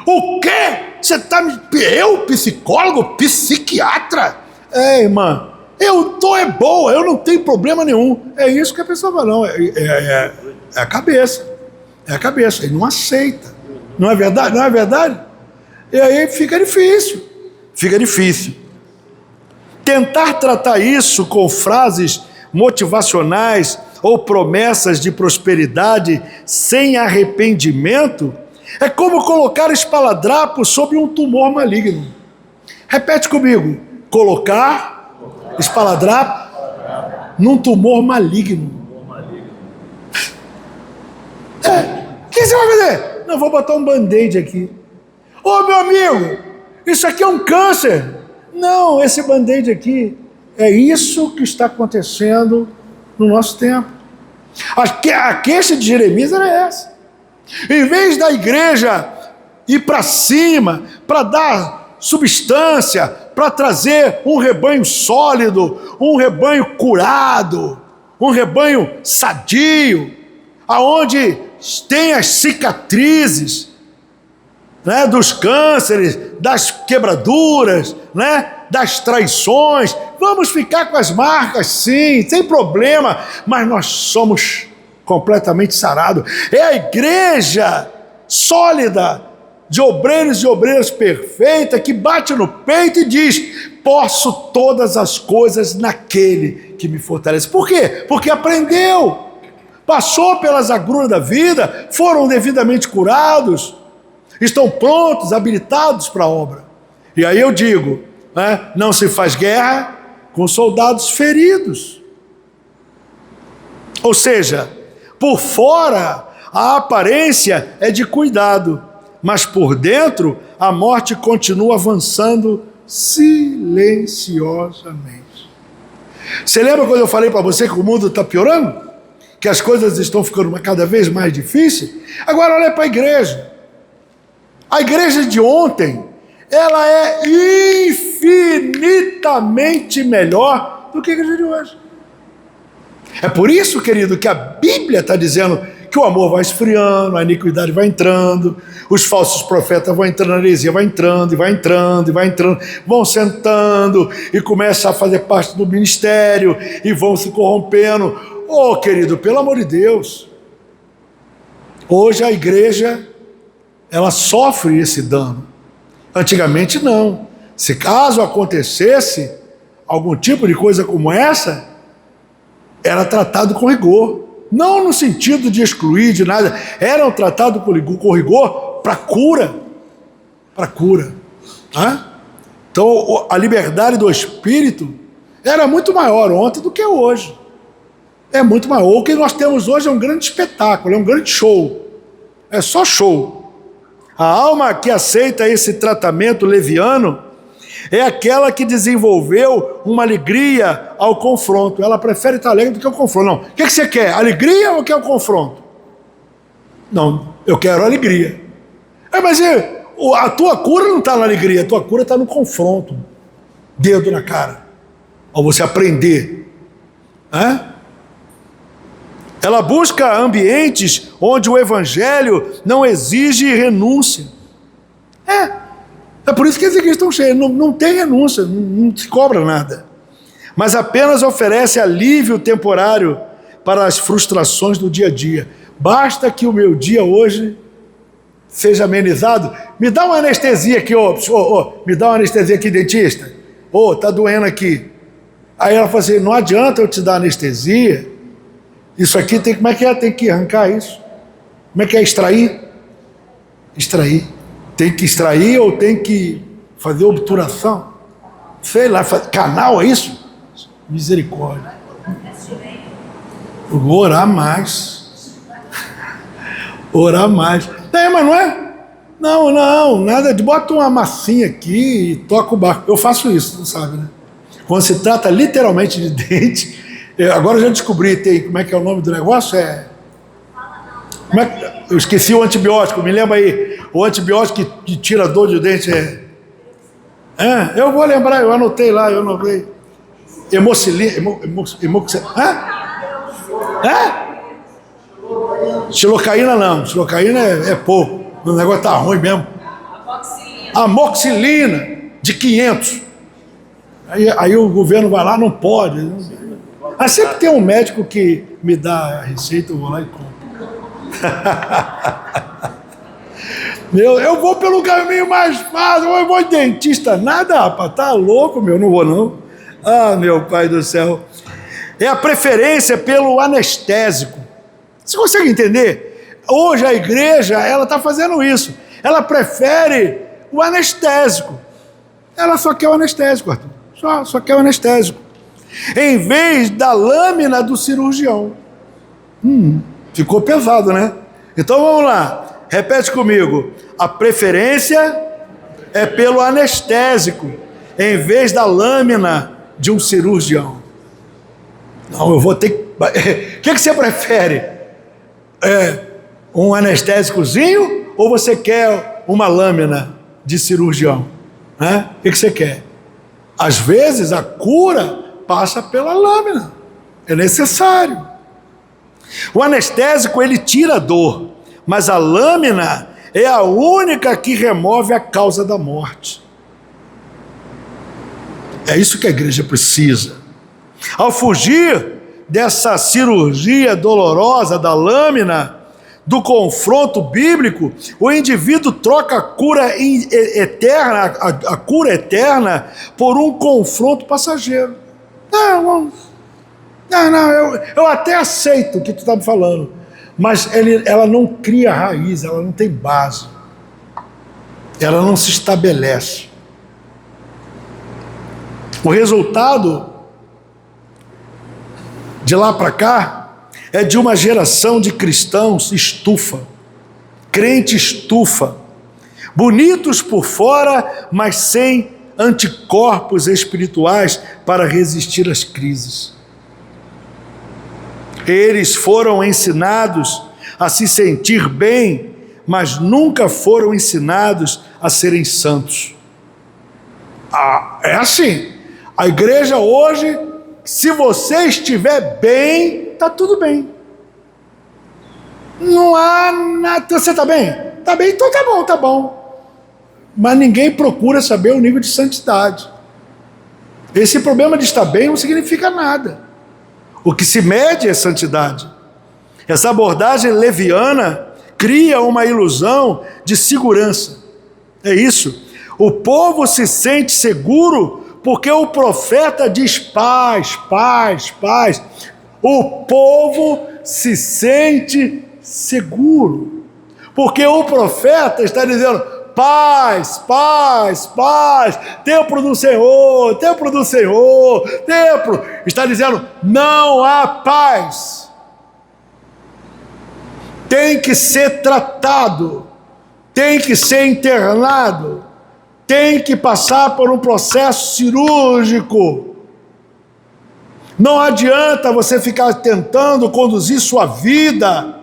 O quê? Você está me... Eu, psicólogo? Psiquiatra? Irmã, eu tô boa, eu não tenho problema nenhum. É isso que a pessoa fala, não. É a cabeça. É a cabeça. Ele não aceita. Não é verdade? Não é verdade? E aí fica difícil. Fica difícil. Tentar tratar isso com frases motivacionais ou promessas de prosperidade sem arrependimento é como colocar esparadrapo sobre um tumor maligno. Repete comigo. Colocar esparadrapo num tumor maligno. O que você vai fazer? Não, vou botar um band-aid aqui. Ô, meu amigo, isso aqui é um câncer. Não, esse band-aid aqui é isso que está acontecendo no nosso tempo. A queixa de Jeremias era essa. Em vez da igreja ir para cima, para dar substância, para trazer um rebanho sólido, um rebanho curado, um rebanho sadio, aonde tem as cicatrizes, né, dos cânceres, das quebraduras, né, das traições. Vamos ficar com as marcas, sim, sem problema, mas nós somos completamente sarados. É a igreja sólida, de obreiros e obreiras perfeita, que bate no peito e diz: posso todas as coisas naquele que me fortalece. Por quê? Porque aprendeu, passou pelas agruras da vida, foram devidamente curados, estão prontos, habilitados para a obra. E aí eu digo, né, não se faz guerra com soldados feridos. Ou seja, por fora a aparência é de cuidado, mas por dentro a morte continua avançando silenciosamente. Você lembra quando eu falei para você que o mundo está piorando? Que as coisas estão ficando cada vez mais difíceis? Agora olha para a igreja. A igreja de ontem, ela é infinitamente melhor do que a igreja de hoje. É por isso, querido, que a Bíblia está dizendo que o amor vai esfriando, a iniquidade vai entrando, os falsos profetas vão entrando, a heresia vai entrando, e vai entrando, e vai entrando, vão sentando, e começam a fazer parte do ministério, e vão se corrompendo. Oh, querido, pelo amor de Deus, hoje a igreja, ela sofre esse dano. Antigamente não. Se caso acontecesse algum tipo de coisa como essa, era tratado com rigor. Não no sentido de excluir, de nada. Eram tratados com rigor para cura. Para cura. Então, a liberdade do espírito era muito maior ontem do que hoje. É muito maior. O que nós temos hoje é um grande espetáculo, é um grande show. É só show. A alma que aceita esse tratamento leviano é aquela que desenvolveu uma alegria ao confronto. Ela prefere estar alegre do que o confronto. Não. O que você quer? Alegria ou quer o confronto? Não, eu quero alegria. Mas a tua cura não está na alegria, a tua cura está no confronto. Dedo na cara. Ao você aprender. Ela busca ambientes onde o evangelho não exige renúncia. É por isso que as igrejas estão cheias, não tem renúncia, não se cobra nada. Mas apenas oferece alívio temporário para as frustrações do dia a dia. Basta que o meu dia hoje seja amenizado. Me dá uma anestesia aqui, me dá uma anestesia aqui, dentista. Tá doendo aqui. Aí ela fala assim, não adianta eu te dar anestesia, isso aqui como é que é? Tem que arrancar isso. Como é que é extrair? Extrair. Tem que extrair ou tem que fazer obturação? Sei lá, canal é isso? Misericórdia. Eu vou orar mais. Orar mais. Mas não é? Não, nada de bota uma massinha aqui e toca o barco. Eu faço isso, não sabe, né? Quando se trata literalmente de dente, agora eu já descobri, como é que é o nome do negócio? Eu esqueci o antibiótico, me lembra aí. O antibiótico que tira dor de dente eu vou lembrar, eu anotei lá, Hemocilina. Xilocaína não, xilocaína é pouco. O negócio tá ruim mesmo. Amoxicilina, de 500. Aí o governo vai lá, não pode. Mas sempre tem um médico que me dá a receita, eu vou lá e compro. Eu vou pelo caminho mais fácil, eu vou em dentista, nada, rapaz, tá louco, não vou não. Meu pai do céu. É a preferência pelo anestésico. Você consegue entender? Hoje a igreja, ela está fazendo isso. Ela prefere o anestésico. Ela só quer o anestésico, Arthur. Só quer o anestésico. Em vez da lâmina do cirurgião. Ficou pesado, né? Então vamos lá. Repete comigo. A preferência é pelo anestésico, em vez da lâmina de um cirurgião. Não, eu vou ter que... O que você prefere? Um anestésicozinho ou você quer uma lâmina de cirurgião? O que você quer? Às vezes a cura passa pela lâmina. É necessário. O anestésico, ele tira a dor, mas a lâmina é a única que remove a causa da morte. É isso que a igreja precisa. Ao fugir dessa cirurgia dolorosa da lâmina, do confronto bíblico, o indivíduo troca a cura eterna, a cura eterna, por um confronto passageiro. Eu até aceito o que tu está me falando, mas ela não cria raiz, ela não tem base, ela não se estabelece. O resultado de lá para cá é de uma geração de cristãos estufa, crente estufa, bonitos por fora, mas sem anticorpos espirituais para resistir às crises. Eles foram ensinados a se sentir bem, mas nunca foram ensinados a serem santos. É assim. A igreja hoje, se você estiver bem, está tudo bem. Não há nada. Você está bem? Está bem, então tá bom, tá bom. Mas ninguém procura saber o nível de santidade. Esse problema de estar bem não significa nada. O que se mede é santidade. Essa abordagem leviana cria uma ilusão de segurança. É isso. O povo se sente seguro porque o profeta diz paz, paz, paz. O povo se sente seguro porque o profeta está dizendo paz, paz, paz, templo do Senhor, templo do Senhor, templo. Está dizendo não há paz. Tem que ser tratado, tem que ser internado, tem que passar por um processo cirúrgico. Não adianta você ficar tentando conduzir sua vida,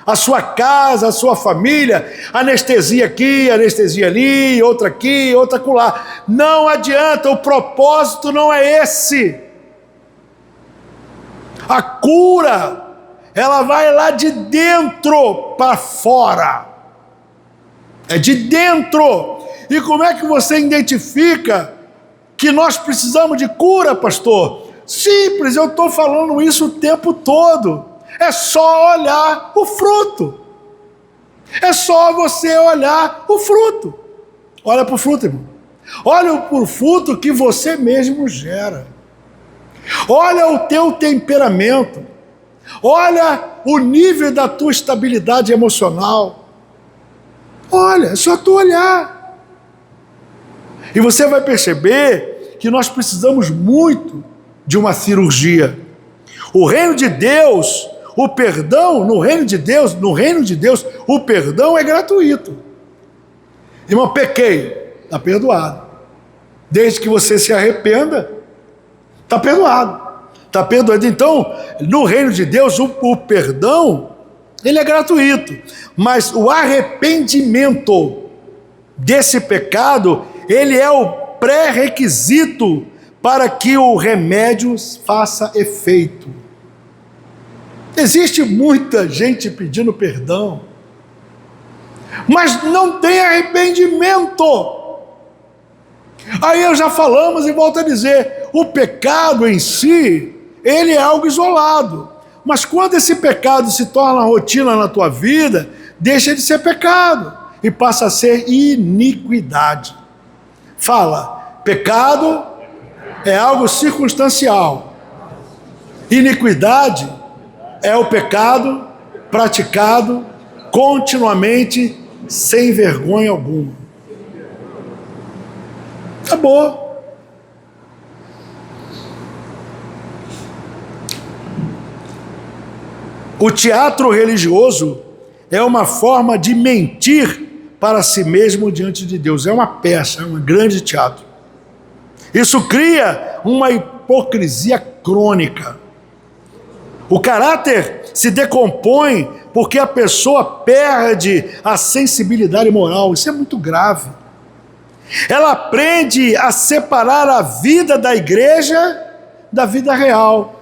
a sua casa, a sua família, anestesia aqui, anestesia ali, outra aqui, outra acolá. Não adianta, o propósito não é esse. A cura, ela vai lá de dentro para fora. É de dentro. E como é que você identifica que nós precisamos de cura, pastor? Simples, eu estou falando isso o tempo todo. É só olhar o fruto. É só você olhar o fruto. Olha para o fruto, irmão. Olha para o fruto que você mesmo gera. Olha o teu temperamento. Olha o nível da tua estabilidade emocional. Olha, é só tu olhar. E você vai perceber que nós precisamos muito de uma cirurgia. O reino de Deus, o perdão, no reino de Deus, o perdão é gratuito. Irmão, pequei, está perdoado. Desde que você se arrependa, está perdoado. Está perdoado. Então, no reino de Deus, o perdão, ele é gratuito. Mas o arrependimento desse pecado, ele é o pré-requisito para que o remédio faça efeito. Existe muita gente pedindo perdão, mas não tem arrependimento. Aí eu já falamos e volto a dizer, o pecado em si, ele é algo isolado. Mas quando esse pecado se torna rotina na tua vida, deixa de ser pecado e passa a ser iniquidade. Fala, pecado é algo circunstancial. Iniquidade é o pecado praticado continuamente, sem vergonha alguma. Acabou. O teatro religioso é uma forma de mentir para si mesmo diante de Deus. É uma peça, é um grande teatro. Isso cria uma hipocrisia crônica. O caráter se decompõe porque a pessoa perde a sensibilidade moral. Isso é muito grave. Ela aprende a separar a vida da igreja da vida real.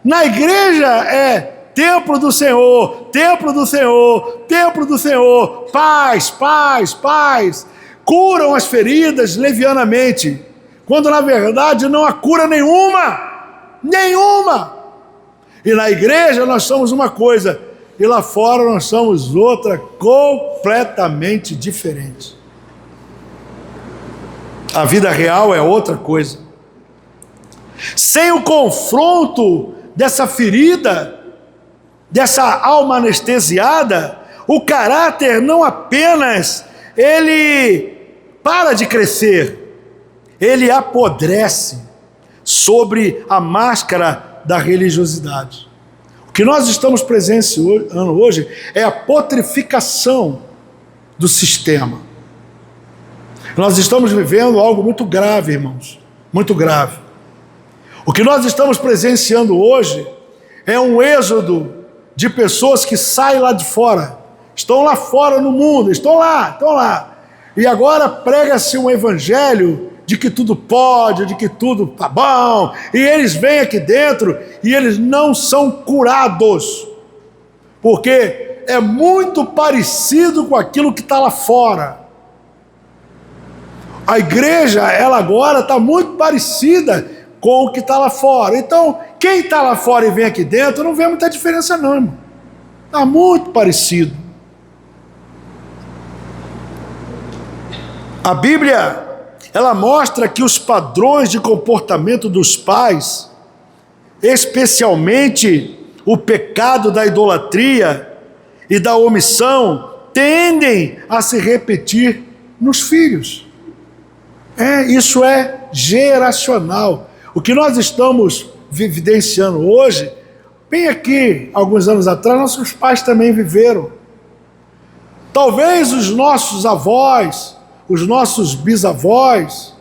Na igreja é templo do Senhor, templo do Senhor, templo do Senhor, paz, paz, paz. Curam as feridas levianamente, quando na verdade não há cura nenhuma, nenhuma. E na igreja nós somos uma coisa, e lá fora nós somos outra completamente diferente. A vida real é outra coisa. Sem o confronto dessa ferida, dessa alma anestesiada, o caráter não apenas ele para de crescer, ele apodrece sobre a máscara da religiosidade. O que nós estamos presenciando hoje é a putrificação do sistema. Nós estamos vivendo algo muito grave, irmãos, muito grave. O que nós estamos presenciando hoje é um êxodo de pessoas que saem lá de fora, estão lá fora no mundo, estão lá. E agora prega-se um evangelho de que tudo pode, de que tudo está bom, e eles vêm aqui dentro e eles não são curados. porque é muito parecido com aquilo que está lá fora. A igreja, ela agora está muito parecida com o que está lá fora. Então, quem está lá fora e vem aqui dentro, não vê muita diferença não, irmão. Está muito parecido. A Bíblia, ela mostra que os padrões de comportamento dos pais, especialmente o pecado da idolatria e da omissão, tendem a se repetir nos filhos. Isso é geracional. O que nós estamos vivenciando hoje, bem aqui, alguns anos atrás, nossos pais também viveram. Talvez os nossos avós, os nossos bisavós,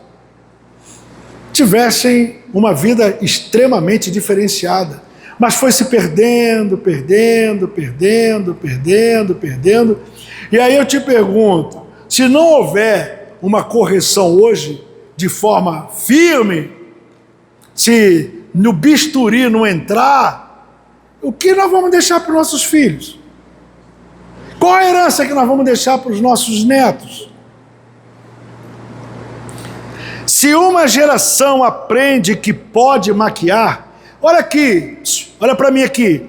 tivessem uma vida extremamente diferenciada, mas foi se perdendo. E aí eu te pergunto, se não houver uma correção hoje, de forma firme, se no bisturi não entrar, o que nós vamos deixar para os nossos filhos? Qual a herança que nós vamos deixar para os nossos netos? Se uma geração aprende que pode maquiar, olha aqui, olha para mim aqui,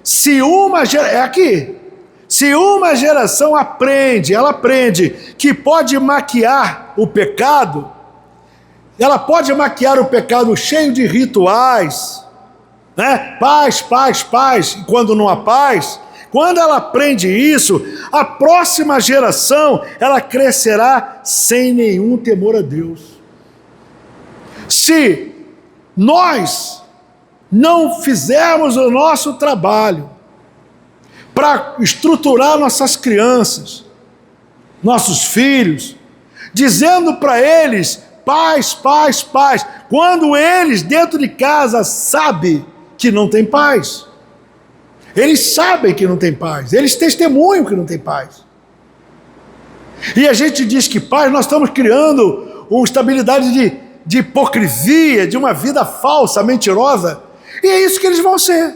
se uma geração aprende que pode maquiar o pecado, ela pode maquiar o pecado cheio de rituais, né? Paz, e quando não há paz, quando ela aprende isso, a próxima geração, ela crescerá sem nenhum temor a Deus. Se nós não fizermos o nosso trabalho para estruturar nossas crianças, nossos filhos, dizendo para eles, paz, quando eles dentro de casa sabem que não tem paz. Eles sabem que não tem paz, eles testemunham que não tem paz. E a gente diz que paz, nós estamos criando uma estabilidade de hipocrisia, de uma vida falsa, mentirosa, e é isso que eles vão ser.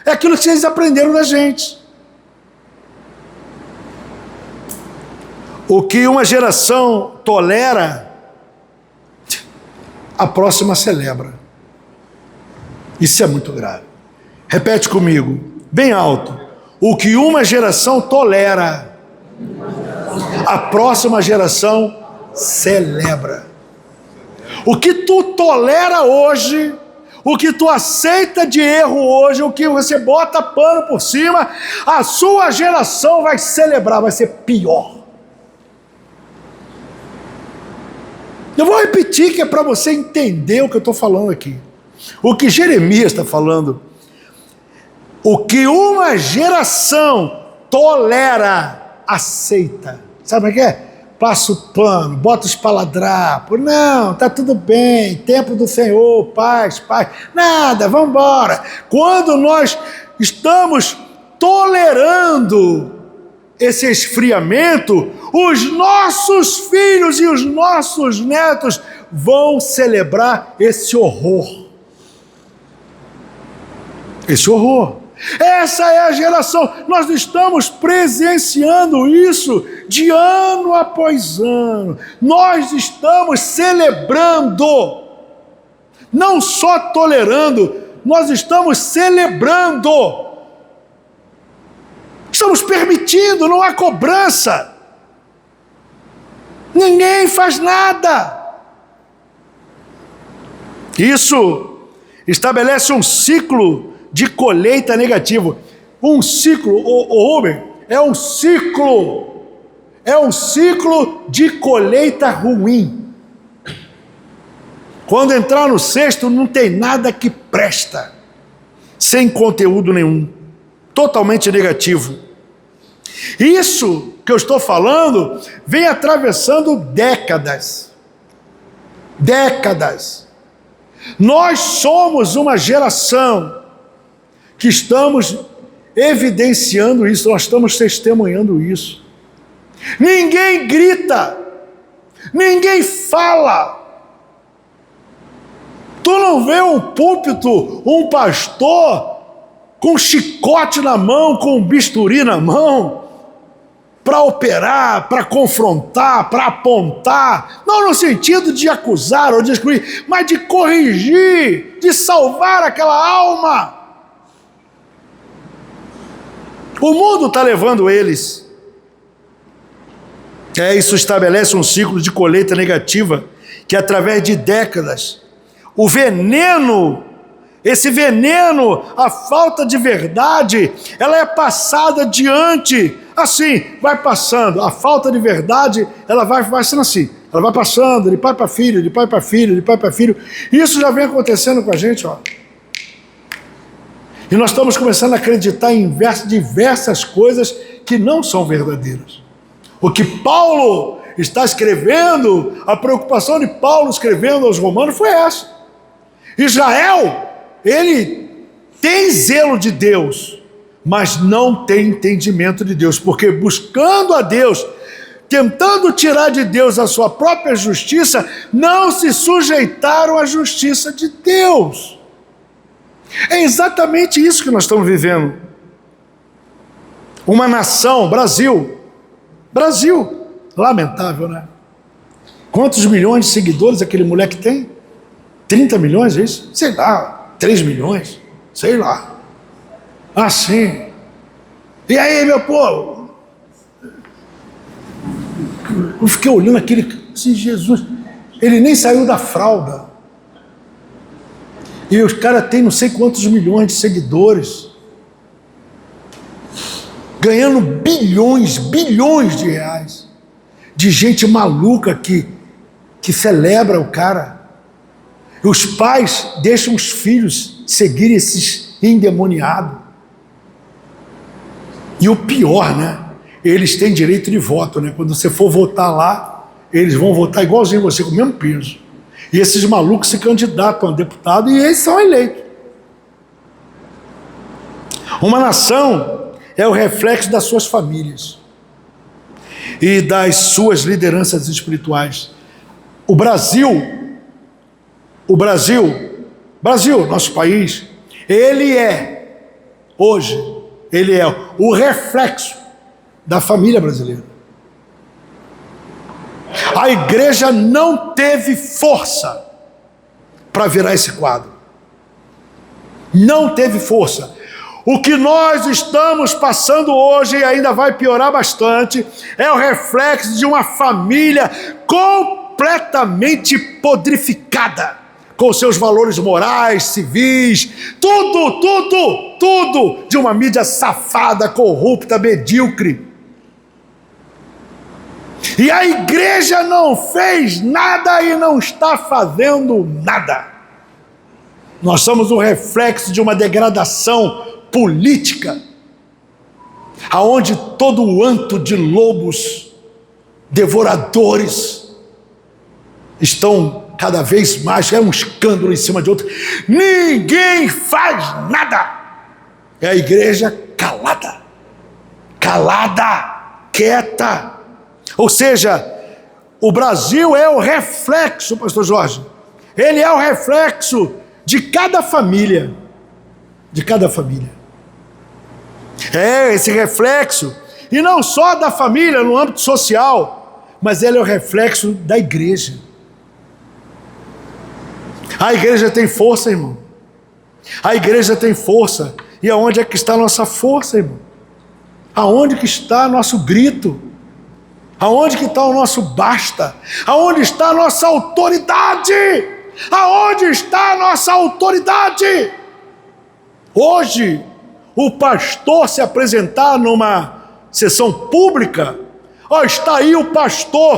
É aquilo que eles aprenderam da gente. O que uma geração tolera, a próxima celebra. Isso é muito grave. Repete comigo, bem alto. O que uma geração tolera, a próxima geração celebra. O que tu tolera hoje, o que tu aceita de erro hoje, o que você bota pano por cima, a sua geração vai celebrar, vai ser pior. Eu vou repetir que é para você entender o que eu estou falando aqui. O que Jeremias está falando. O que uma geração tolera, aceita. Sabe o que é? Passa o pano, bota os espaladrapos. Não, está tudo bem, tempo do Senhor, paz. Nada, vamos embora. Quando nós estamos tolerando esse esfriamento, os nossos filhos e os nossos netos vão celebrar esse horror. Esse horror. Essa é a geração. Nós estamos presenciando isso de ano após ano. Nós estamos celebrando, não só tolerando, nós estamos celebrando. Estamos permitindo, não há cobrança. Ninguém faz nada. Isso estabelece um ciclo de colheita negativo. Um ciclo, Rubem, é um ciclo de colheita ruim. Quando entrar no cesto, não tem nada que presta, sem conteúdo nenhum, totalmente negativo. Isso que eu estou falando vem atravessando décadas. Nós somos uma geração que estamos evidenciando isso, nós estamos testemunhando isso. Ninguém grita, ninguém fala. Tu não vê um púlpito, um pastor com um chicote na mão, com um bisturi na mão, para operar, para confrontar, para apontar, não no sentido de acusar ou de excluir, mas de corrigir, de salvar aquela alma. O mundo está levando eles. Isso estabelece um ciclo de colheita negativa, que através de décadas, o veneno, esse veneno, a falta de verdade, ela é passada adiante, assim, vai passando, a falta de verdade, ela vai sendo assim, ela vai passando de pai para filho, de pai para filho, de pai para filho, isso já vem acontecendo com a gente, ó. E nós estamos começando a acreditar em diversas coisas que não são verdadeiras. O que Paulo está escrevendo, a preocupação de Paulo escrevendo aos romanos foi essa. Israel, ele tem zelo de Deus, mas não tem entendimento de Deus, porque buscando a Deus, tentando tirar de Deus a sua própria justiça, não se sujeitaram à justiça de Deus. É exatamente isso que nós estamos vivendo. Uma nação, Brasil, lamentável, né? Quantos milhões de seguidores aquele moleque tem? 30 milhões, é isso? Sei lá, 3 milhões, sei lá. Assim. E aí, meu povo? Eu fiquei olhando aquele, assim, Jesus, ele nem saiu da fralda. E os caras têm não sei quantos milhões de seguidores, ganhando bilhões de reais, de gente maluca que celebra o cara. Os pais deixam os filhos seguirem esses endemoniados. E o pior, né? Eles têm direito de voto, né? Quando você for votar lá, eles vão votar igualzinho você, com o mesmo peso. E esses malucos se candidatam a deputado e eles são eleitos. Uma nação é o reflexo das suas famílias e das suas lideranças espirituais. O Brasil, nosso país, hoje, ele é o reflexo da família brasileira. A igreja não teve força para virar esse quadro. Não teve força. O que nós estamos passando hoje, e ainda vai piorar bastante, é o reflexo de uma família completamente podrificada, com seus valores morais, civis, tudo de uma mídia safada, corrupta, medíocre. E a igreja não fez nada e não está fazendo nada. Nós somos o reflexo de uma degradação política, aonde todo o anto de lobos devoradores estão cada vez mais, é um escândalo em cima de outro. Ninguém faz nada. É a igreja calada, quieta. Ou seja, o Brasil é o reflexo, pastor Jorge, ele é o reflexo de cada família, É esse reflexo, e não só da família no âmbito social, mas ele é o reflexo da igreja. A igreja tem força, irmão. A igreja tem força. E aonde é que está a nossa força, irmão? Aonde que está nosso grito? Aonde que está o nosso basta? Aonde está a nossa autoridade? Aonde está a nossa autoridade? Hoje, o pastor se apresentar numa sessão pública, está aí o pastor,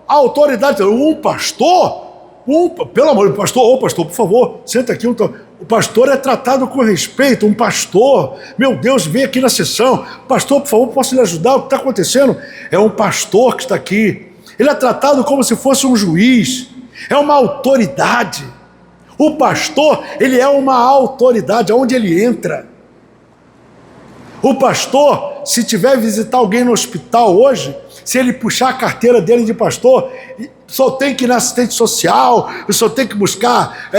a autoridade, um pastor? Pelo amor de Deus, pastor, por favor, senta aqui. O pastor é tratado com respeito. Um pastor, meu Deus, vem aqui na sessão. Pastor, por favor, posso lhe ajudar? O que está acontecendo? É um pastor que está aqui. Ele é tratado como se fosse um juiz. É uma autoridade. O pastor, ele é uma autoridade. Aonde ele entra, O pastor, se tiver visitar alguém no hospital hoje, se ele puxar a carteira dele de pastor, só tem que ir na assistente social, só tem que buscar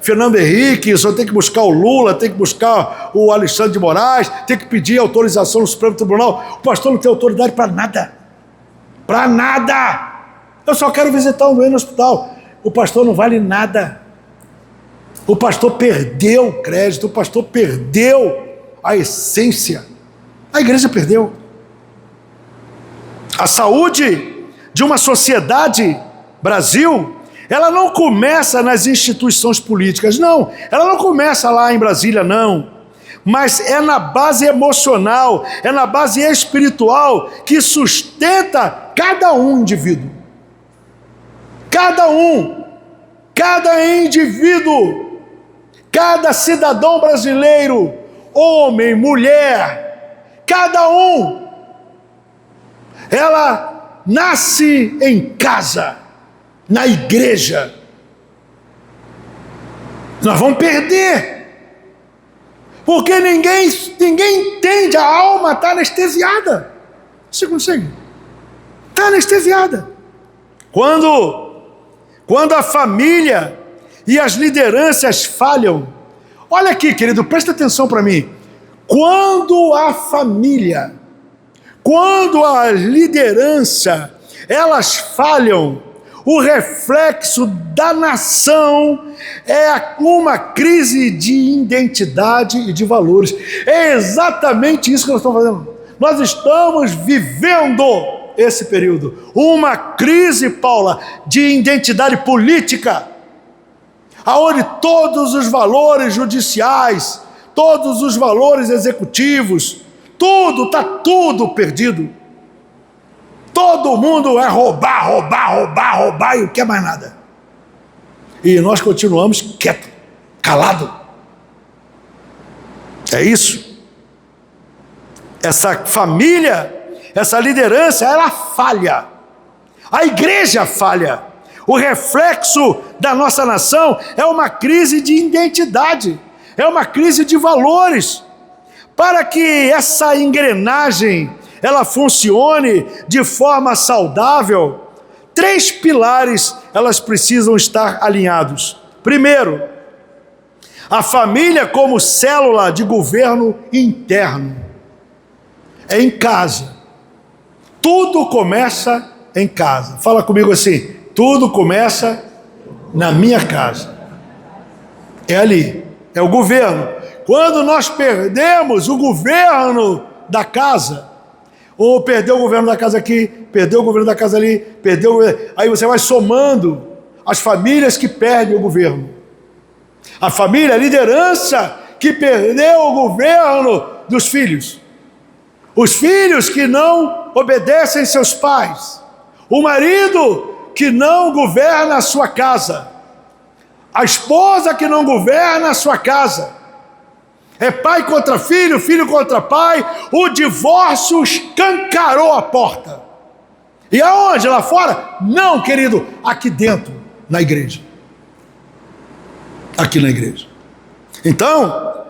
Fernando Henrique, só tem que buscar o Lula, tem que buscar o Alexandre de Moraes, tem que pedir autorização no Supremo Tribunal. O pastor não tem autoridade para nada. Para nada! Eu só quero visitar um doente no hospital. O pastor não vale nada. O pastor perdeu o crédito, o pastor perdeu a essência. A igreja perdeu. A saúde de uma sociedade, Brasil, ela não começa nas instituições políticas, não. Ela não começa lá em Brasília, não. Mas é na base emocional, é na base espiritual que sustenta cada indivíduo. Cada indivíduo, cada cidadão brasileiro, homem, mulher, cada ela nasce em casa, na igreja. Nós vamos perder, porque ninguém entende, a alma está anestesiada. Você consegue? Está anestesiada. Quando a família e as lideranças falham, olha aqui, querido, presta atenção para mim. Quando a família, quando a liderança, elas falham, o reflexo da nação é uma crise de identidade e de valores. É exatamente isso que nós estamos fazendo. Nós estamos vivendo esse período. Uma crise, Paula, de identidade política, aonde todos os valores judiciais, todos os valores executivos, está tudo perdido. Todo mundo é roubar e não quer mais nada. E nós continuamos quieto, calado. É isso. Essa família, essa liderança, ela falha. A igreja falha. O reflexo da nossa nação é uma crise de identidade, é uma crise de valores. Para que essa engrenagem ela funcione de forma saudável, 3 pilares elas precisam estar alinhados. Primeiro, a família como célula de governo interno. É em casa. Tudo começa em casa. Fala comigo assim: tudo começa na minha casa. É ali, é o governo. Quando nós perdemos o governo da casa, ou perdeu o governo da casa aqui, perdeu o governo da casa ali, aí você vai somando as famílias que perdem o governo. A família, a liderança que perdeu o governo dos filhos. Os filhos que não obedecem seus pais. O marido que não governa a sua casa. A esposa que não governa a sua casa. É pai contra filho, filho contra pai. O divórcio escancarou a porta. E aonde? Lá fora? Não, querido, aqui dentro, na igreja. Aqui na igreja. Então,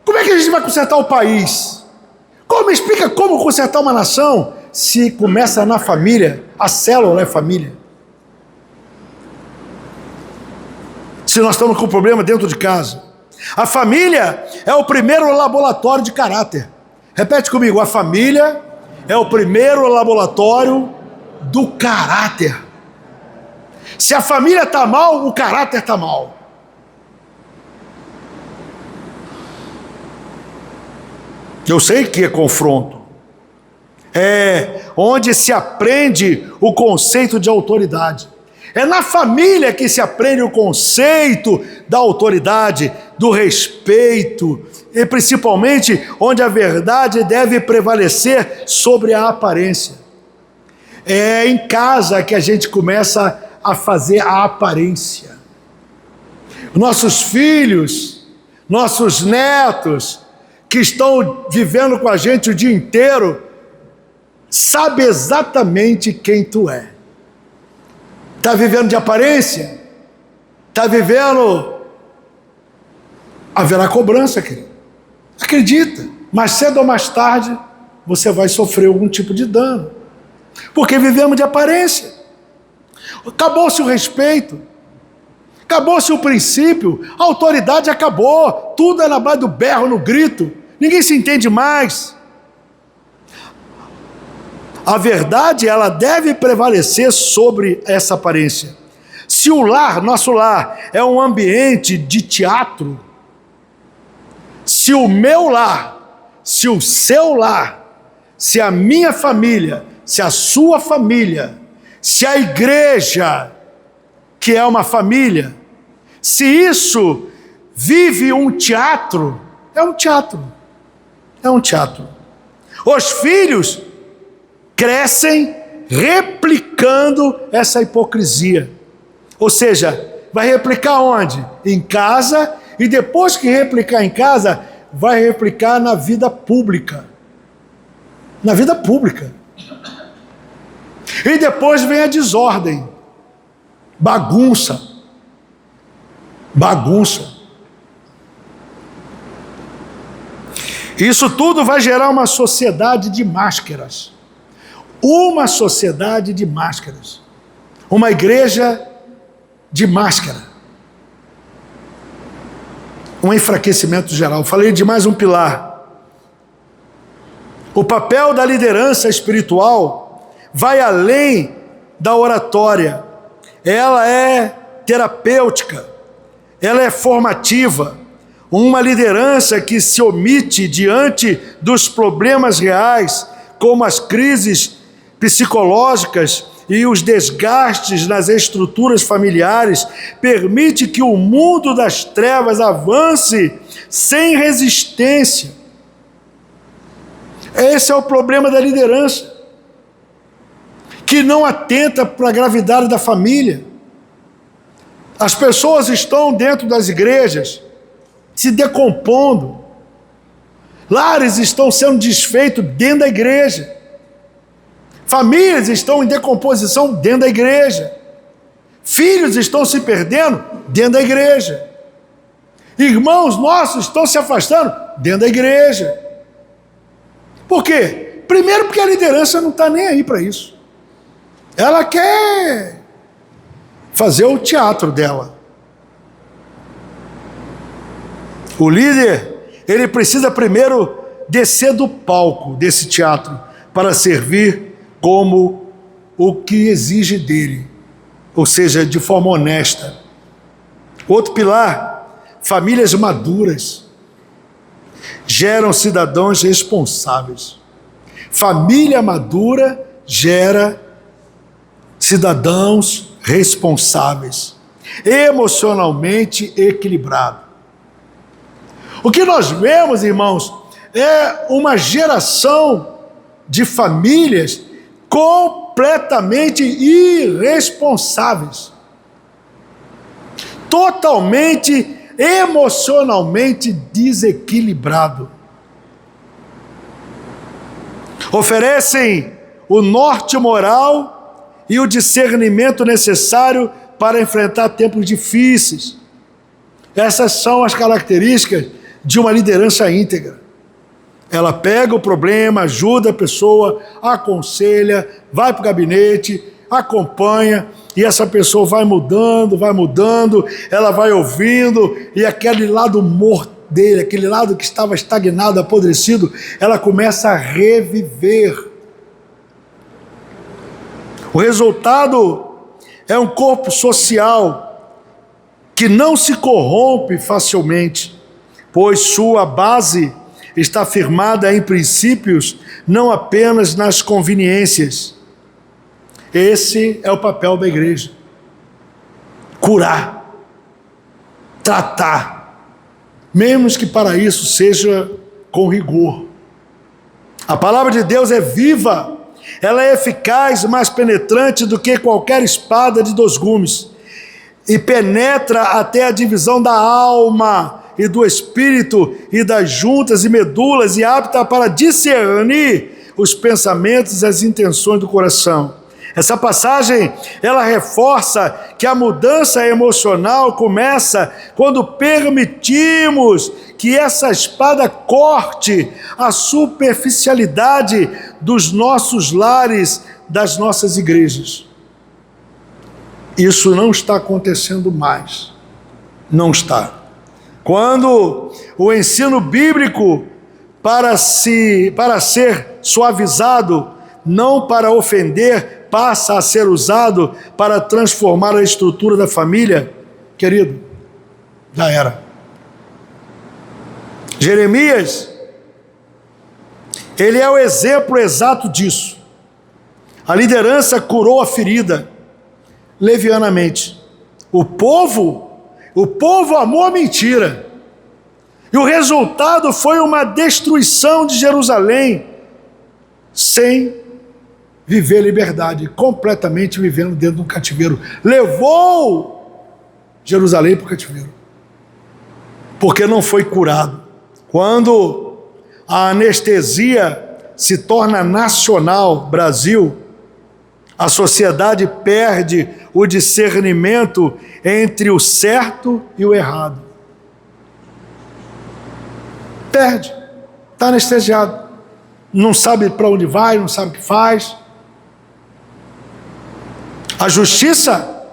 como é que a gente vai consertar o país? Me explica como consertar uma nação se começa na família? A célula é família. Se nós estamos com problema dentro de casa. A família é o primeiro laboratório de caráter. Repete comigo: a família é o primeiro laboratório do caráter. Se a família está mal, o caráter está mal. Eu sei que é confronto. É onde se aprende o conceito de autoridade. É na família que se aprende o conceito da autoridade, do respeito, e principalmente onde a verdade deve prevalecer sobre a aparência. É em casa que a gente começa a fazer a aparência. Nossos filhos, nossos netos, que estão vivendo com a gente o dia inteiro, sabem exatamente quem tu é. Está vivendo de aparência? Está vivendo... Haverá cobrança, querido. Acredita. mais cedo ou mais tarde, você vai sofrer algum tipo de dano. Porque vivemos de aparência. Acabou-se o respeito. Acabou-se o princípio. A autoridade acabou. Tudo é na base do berro, no grito. Ninguém se entende mais. A verdade, ela deve prevalecer sobre essa aparência. Se o lar, nosso lar, é um ambiente de teatro, se o meu lar, se o seu lar, se a minha família, se a sua família, se a igreja, que é uma família, se isso vive um teatro, é um teatro. É um teatro. Os filhos crescem replicando essa hipocrisia. Ou seja, vai replicar onde? Em casa, e depois que replicar em casa, vai replicar na vida pública. Na vida pública. E depois vem a desordem. Bagunça. Bagunça. Isso tudo vai gerar uma sociedade de máscaras. Uma sociedade de máscaras. Uma igreja de máscara. Um enfraquecimento geral. Falei de mais um pilar. O papel da liderança espiritual vai além da oratória. Ela é terapêutica. Ela é formativa. Uma liderança que se omite diante dos problemas reais, como as crises psicológicas e os desgastes nas estruturas familiares, permite que o mundo das trevas avance sem resistência. Esse é o problema da liderança, que não atenta para a gravidade da família. As pessoas estão dentro das igrejas se decompondo. Lares estão sendo desfeitos dentro da igreja. Famílias estão em decomposição dentro da igreja. Filhos estão se perdendo dentro da igreja. Irmãos nossos estão se afastando dentro da igreja. Por quê? Primeiro porque a liderança não está nem aí para isso. Ela quer fazer o teatro dela. O líder, ele precisa primeiro descer do palco desse teatro para servir como o que exige dele, ou seja, de forma honesta. Outro pilar, famílias maduras geram cidadãos responsáveis. Família madura gera cidadãos responsáveis, emocionalmente equilibrados. O que nós vemos, irmãos, é uma geração de famílias completamente irresponsáveis, totalmente emocionalmente desequilibrado. Oferecem o norte moral e o discernimento necessário para enfrentar tempos difíceis. Essas são as características de uma liderança íntegra. Ela pega o problema, ajuda a pessoa, aconselha, vai para o gabinete, acompanha, e essa pessoa vai mudando, ela vai ouvindo, e aquele lado morto dele, aquele lado que estava estagnado, apodrecido, ela começa a reviver. O resultado é um corpo social que não se corrompe facilmente, pois sua base está firmada em princípios, não apenas nas conveniências. Esse é o papel da igreja. Curar, tratar, mesmo que para isso seja com rigor. A palavra de Deus é viva, ela é eficaz, mais penetrante do que qualquer espada de 2 gumes, e penetra até a divisão da alma e do espírito e das juntas e medulas, e apta para discernir os pensamentos e as intenções do coração. Essa passagem, ela reforça que a mudança emocional começa quando permitimos que essa espada corte a superficialidade dos nossos lares, das nossas igrejas. Isso não está acontecendo mais. Não está. Quando o ensino bíblico, para ser suavizado, não para ofender, passa a ser usado para transformar a estrutura da família, querido, já era. Jeremias, ele é o exemplo exato disso. A liderança curou a ferida levianamente. O povo amou a mentira. E o resultado foi uma destruição de Jerusalém, sem viver liberdade, completamente vivendo dentro de um cativeiro. Levou Jerusalém para o cativeiro, porque não foi curado. Quando a anestesia se torna nacional, Brasil, a sociedade perde o discernimento entre o certo e o errado. Perde, está anestesiado, não sabe para onde vai, não sabe o que faz. A justiça,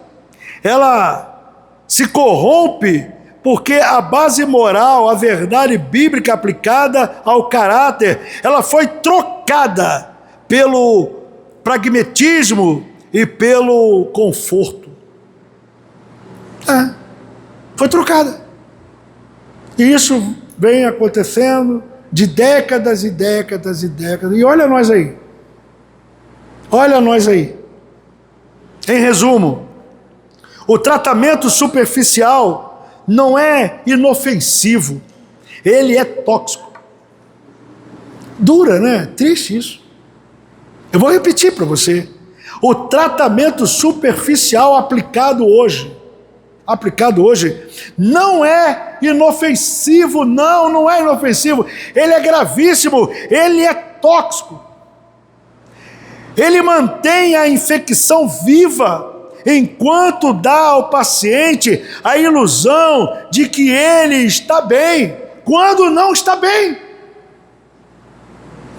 ela se corrompe porque a base moral, a verdade bíblica aplicada ao caráter, ela foi trocada pelo pragmatismo e pelo conforto. Foi trocada. E isso vem acontecendo de décadas e décadas e décadas. E olha nós aí. Olha nós aí. Em resumo, o tratamento superficial não é inofensivo, ele é tóxico. Dura, né? Triste isso. Eu vou repetir para você. O tratamento superficial aplicado hoje, não é inofensivo, não é inofensivo. Ele é gravíssimo, ele é tóxico. Ele mantém a infecção viva, enquanto dá ao paciente a ilusão de que ele está bem, quando não está bem.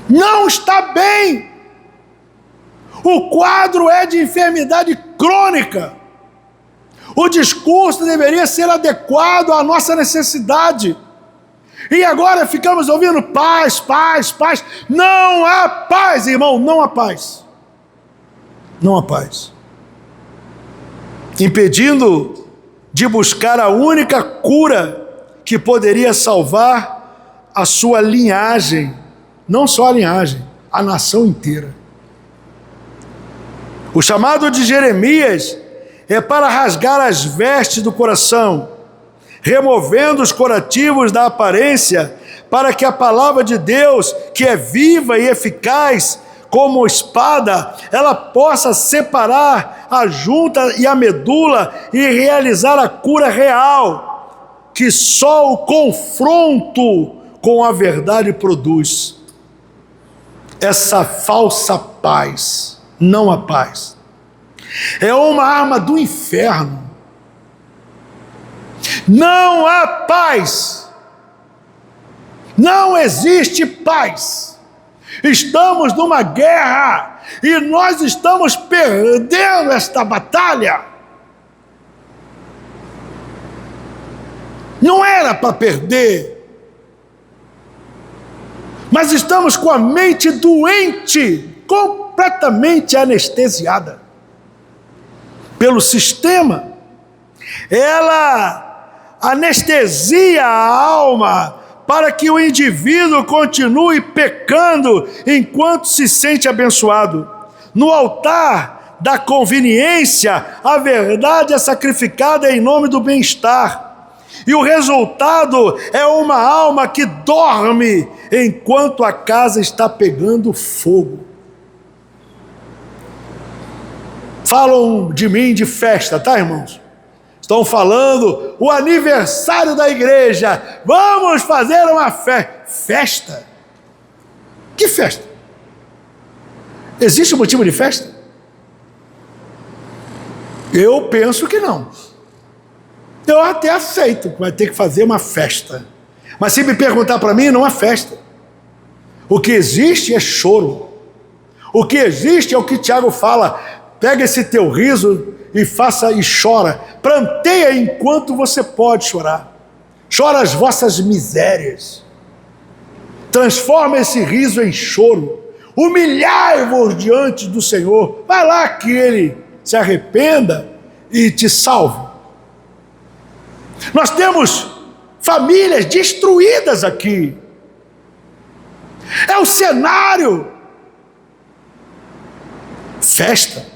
Não está bem. O quadro é de enfermidade crônica. O discurso deveria ser adequado à nossa necessidade. E agora ficamos ouvindo paz, paz, paz. Não há paz, irmão, não há paz. Não há paz. Impedindo de buscar a única cura que poderia salvar a sua linhagem, não só a linhagem, a nação inteira. O chamado de Jeremias é para rasgar as vestes do coração, removendo os curativos da aparência, para que a palavra de Deus, que é viva e eficaz, como espada, ela possa separar a junta e a medula e realizar a cura real, que só o confronto com a verdade produz. Essa falsa paz, não a paz, é uma arma do inferno. Não há paz. Não existe paz. Estamos numa guerra e nós estamos perdendo esta batalha. Não era para perder, mas estamos com a mente doente, completamente anestesiada pelo sistema. Ela anestesia a alma para que o indivíduo continue pecando enquanto se sente abençoado. No altar da conveniência, a verdade é sacrificada em nome do bem-estar. E o resultado é uma alma que dorme enquanto a casa está pegando fogo. Falam de mim de festa, tá, irmãos? Estão falando o aniversário da igreja. Vamos fazer uma festa. Que festa? Existe um motivo de festa? Eu penso que não. Eu até aceito que vai ter que fazer uma festa. Mas se me perguntar para mim, não é festa. O que existe é choro. O que existe é o que Tiago fala. Pega esse teu riso e faça e chora. Pranteia enquanto você pode chorar. Chora as vossas misérias. Transforma esse riso em choro. Humilhai-vos diante do Senhor. Vai lá que Ele se arrependa e te salve. Nós temos famílias destruídas aqui. É o cenário. Festa.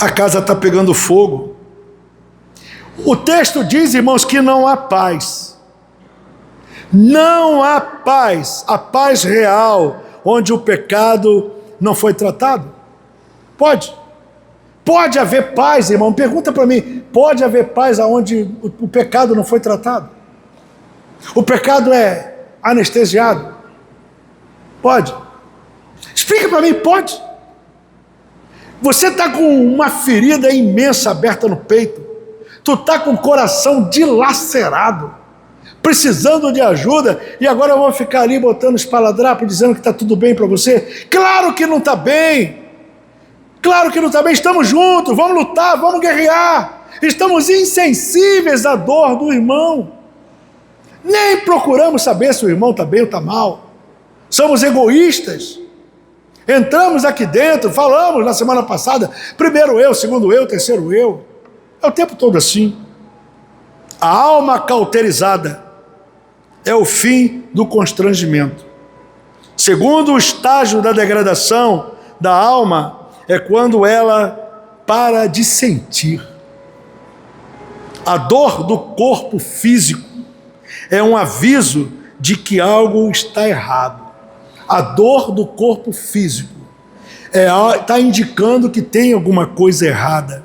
A casa está pegando fogo. O texto diz, irmãos, que não há paz. Não há paz. A paz real, onde o pecado não foi tratado. Pode. Pode haver paz, irmão. Pergunta para mim. Pode haver paz onde o pecado não foi tratado? O pecado é anestesiado? Pode. Explica para mim, pode. Você está com uma ferida imensa aberta no peito. Tu está com o coração dilacerado, precisando de ajuda, e agora eu vou ficar ali botando espaladrapo, dizendo que está tudo bem para você? Claro que não está bem. Claro que não está bem. Estamos juntos, vamos lutar, vamos guerrear. Estamos insensíveis à dor do irmão. Nem procuramos saber se o irmão está bem ou está mal. Somos egoístas. Entramos aqui dentro, falamos na semana passada, primeiro eu, segundo eu, terceiro eu. É o tempo todo assim. A alma cauterizada é o fim do constrangimento. Segundo o estágio da degradação da alma, é quando ela para de sentir. A dor do corpo físico é um aviso de que algo está errado. A dor do corpo físico está indicando que tem alguma coisa errada.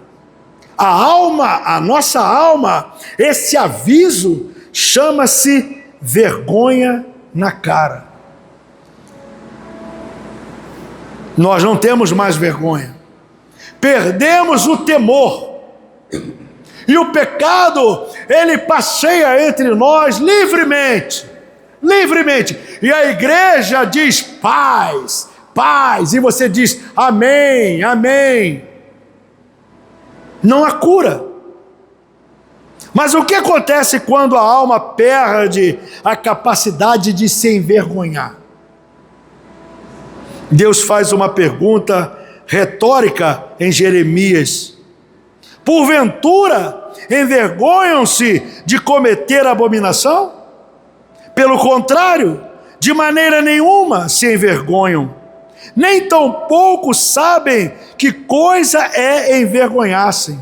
A alma, a nossa alma, esse aviso chama-se vergonha na cara. Nós não temos mais vergonha. Perdemos o temor. E o pecado, ele passeia entre nós livremente. Livremente. E a igreja diz paz, paz. E você diz amém, amém. Não há cura. Mas o que acontece quando a alma perde a capacidade de se envergonhar? Deus faz uma pergunta retórica em Jeremias. Porventura, envergonham-se de cometer abominação? Pelo contrário, de maneira nenhuma se envergonham. Nem tampouco sabem que coisa é envergonhar-se.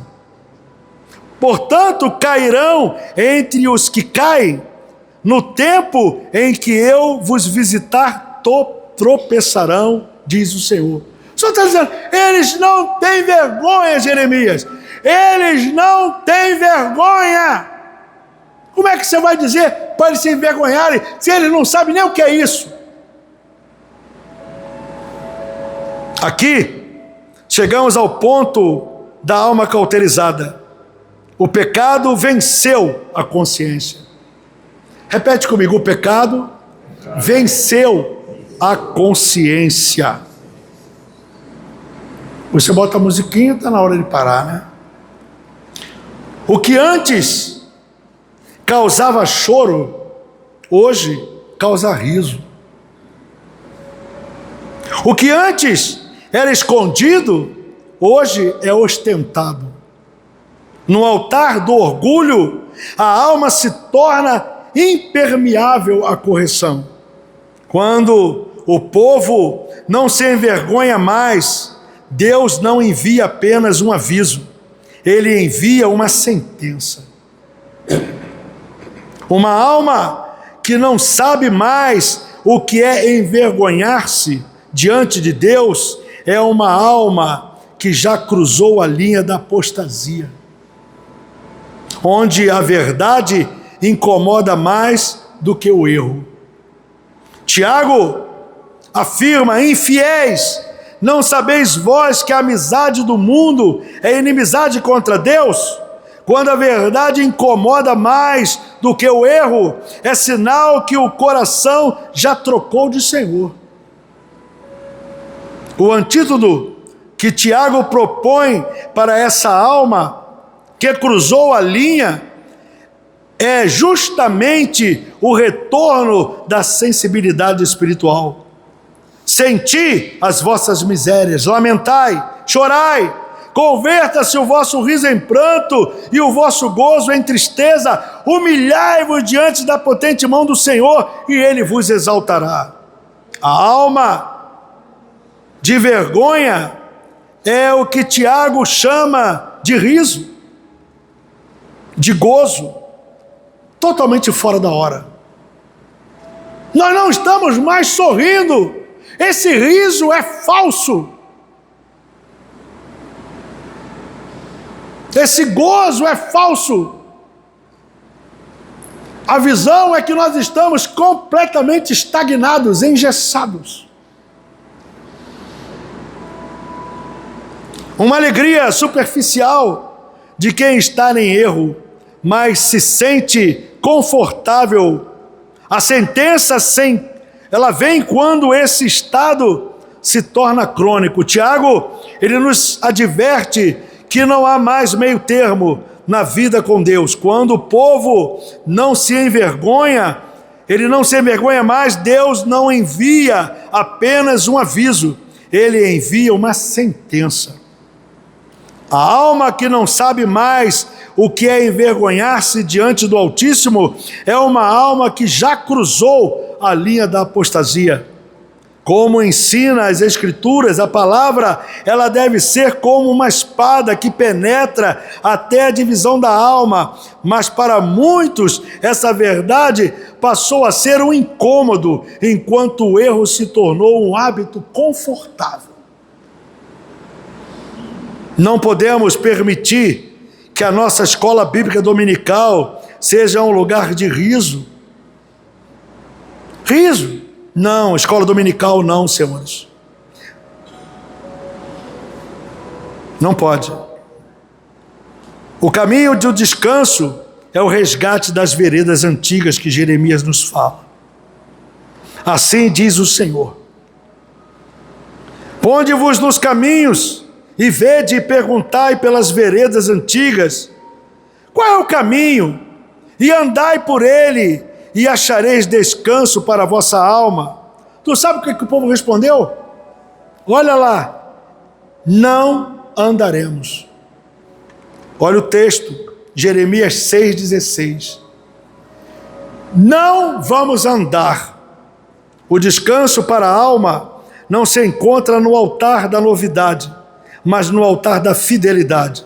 Portanto, cairão entre os que caem, no tempo em que eu vos visitar, tropeçarão, diz o Senhor. O Senhor está dizendo, eles não têm vergonha, Jeremias. Eles não têm vergonha. Como é que você vai dizer para eles se envergonharem, se eles não sabem nem o que é isso? Aqui, chegamos ao ponto da alma cauterizada. O pecado venceu a consciência. Repete comigo, o pecado venceu a consciência. Você bota a musiquinha, está na hora de parar, né? O que antes causava choro, hoje causa riso. O que antes era escondido, hoje é ostentado. No altar do orgulho, a alma se torna impermeável à correção. Quando o povo não se envergonha mais, Deus não envia apenas um aviso, Ele envia uma sentença. Uma alma que não sabe mais o que é envergonhar-se diante de Deus, é uma alma que já cruzou a linha da apostasia, onde a verdade incomoda mais do que o erro. Tiago afirma, infiéis, Não sabeis vós que a amizade do mundo é inimizade contra Deus? Quando a verdade incomoda mais do que o erro, é sinal que o coração já trocou de Senhor. O antídoto que Tiago propõe para essa alma que cruzou a linha é justamente o retorno da sensibilidade espiritual. Senti as vossas misérias, lamentai, chorai, converta-se o vosso riso em pranto e o vosso gozo em tristeza, humilhai-vos diante da potente mão do Senhor e Ele vos exaltará. A alma de vergonha é o que Tiago chama de riso, de gozo, totalmente fora da hora. Nós não estamos mais sorrindo, esse riso é falso. Esse gozo é falso. A visão é que nós estamos completamente estagnados, engessados. Uma alegria superficial de quem está em erro, mas se sente confortável. A sentença ela vem quando esse estado se torna crônico. Tiago, ele nos adverte que não há mais meio termo na vida com Deus. Quando o povo não se envergonha, ele não se envergonha mais, Deus não envia apenas um aviso, ele envia uma sentença. A alma que não sabe mais o que é envergonhar-se diante do Altíssimo é uma alma que já cruzou a linha da apostasia. Como ensina as Escrituras, a palavra ela deve ser como uma espada que penetra até a divisão da alma, mas para muitos essa verdade passou a ser um incômodo, enquanto o erro se tornou um hábito confortável. Não podemos permitir que a nossa escola bíblica dominical seja um lugar de riso. Riso? Não, escola dominical não, senhores. Não pode. O caminho do descanso é o resgate das veredas antigas que Jeremias nos fala. Assim diz o Senhor: ponde-vos nos caminhos e vede e perguntai pelas veredas antigas, qual é o caminho? E andai por ele, e achareis descanso para a vossa alma. Tu sabe o que o povo respondeu? Olha lá, não andaremos. Olha o texto, Jeremias 6,16. Não vamos andar. O descanso para a alma não se encontra no altar da novidade, mas no altar da fidelidade.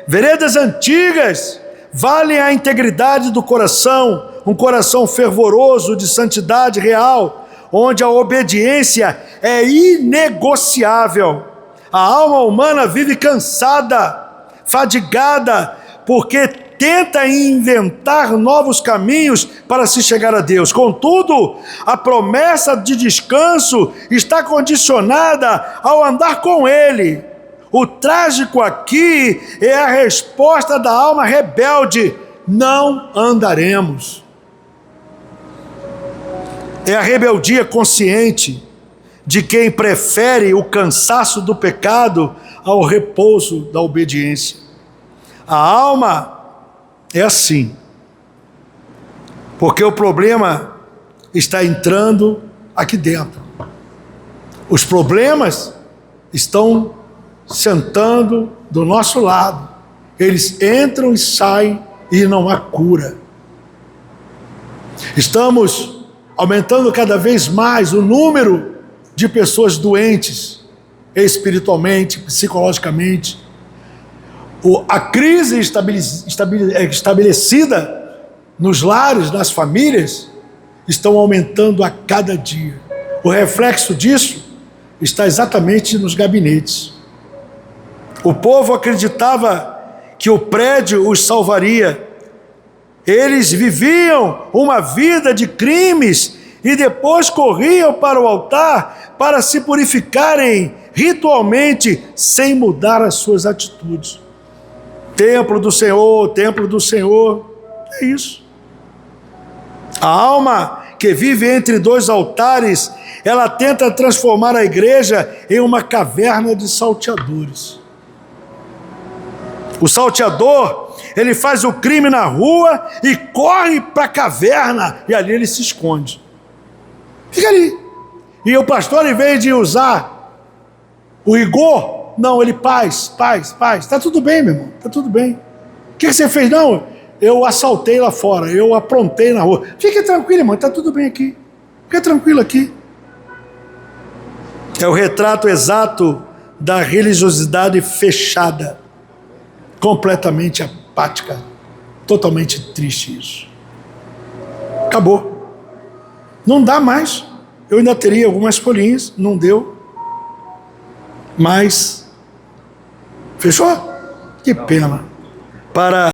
Veredas antigas valem a integridade do coração, um coração fervoroso de santidade real, onde a obediência é inegociável. A alma humana vive cansada, fadigada, porque tenta inventar novos caminhos para se chegar a Deus. Contudo, a promessa de descanso está condicionada ao andar com Ele. O trágico aqui é a resposta da alma rebelde: não andaremos. É a rebeldia consciente de quem prefere o cansaço do pecado ao repouso da obediência. A alma é assim, porque o problema está entrando aqui dentro. Os problemas estão sentando do nosso lado. Eles entram e saem e não há cura. Estamos aumentando cada vez mais o número de pessoas doentes, espiritualmente, psicologicamente. A crise estabelecida nos lares, nas famílias, estão aumentando a cada dia. O reflexo disso está exatamente nos gabinetes. O povo acreditava que o prédio os salvaria. Eles viviam uma vida de crimes e depois corriam para o altar para se purificarem ritualmente, sem mudar as suas atitudes. Templo do Senhor, templo do Senhor, é isso. A alma que vive entre dois altares, ela tenta transformar a igreja em uma caverna de salteadores. O salteador, ele faz o crime na rua e corre para a caverna, e ali ele se esconde. Fica ali. E o pastor, em vez de usar o rigor, não, ele paz. Está tudo bem, meu irmão, está tudo bem. O que você fez? Não, eu assaltei lá fora, eu aprontei na rua. Fique tranquilo, irmão, está tudo bem aqui. Fica tranquilo aqui. É o retrato exato da religiosidade fechada, completamente apática, totalmente triste isso. Acabou. Não dá mais. Eu ainda teria algumas folhinhas, não deu. Mas fechou? Que pena. Para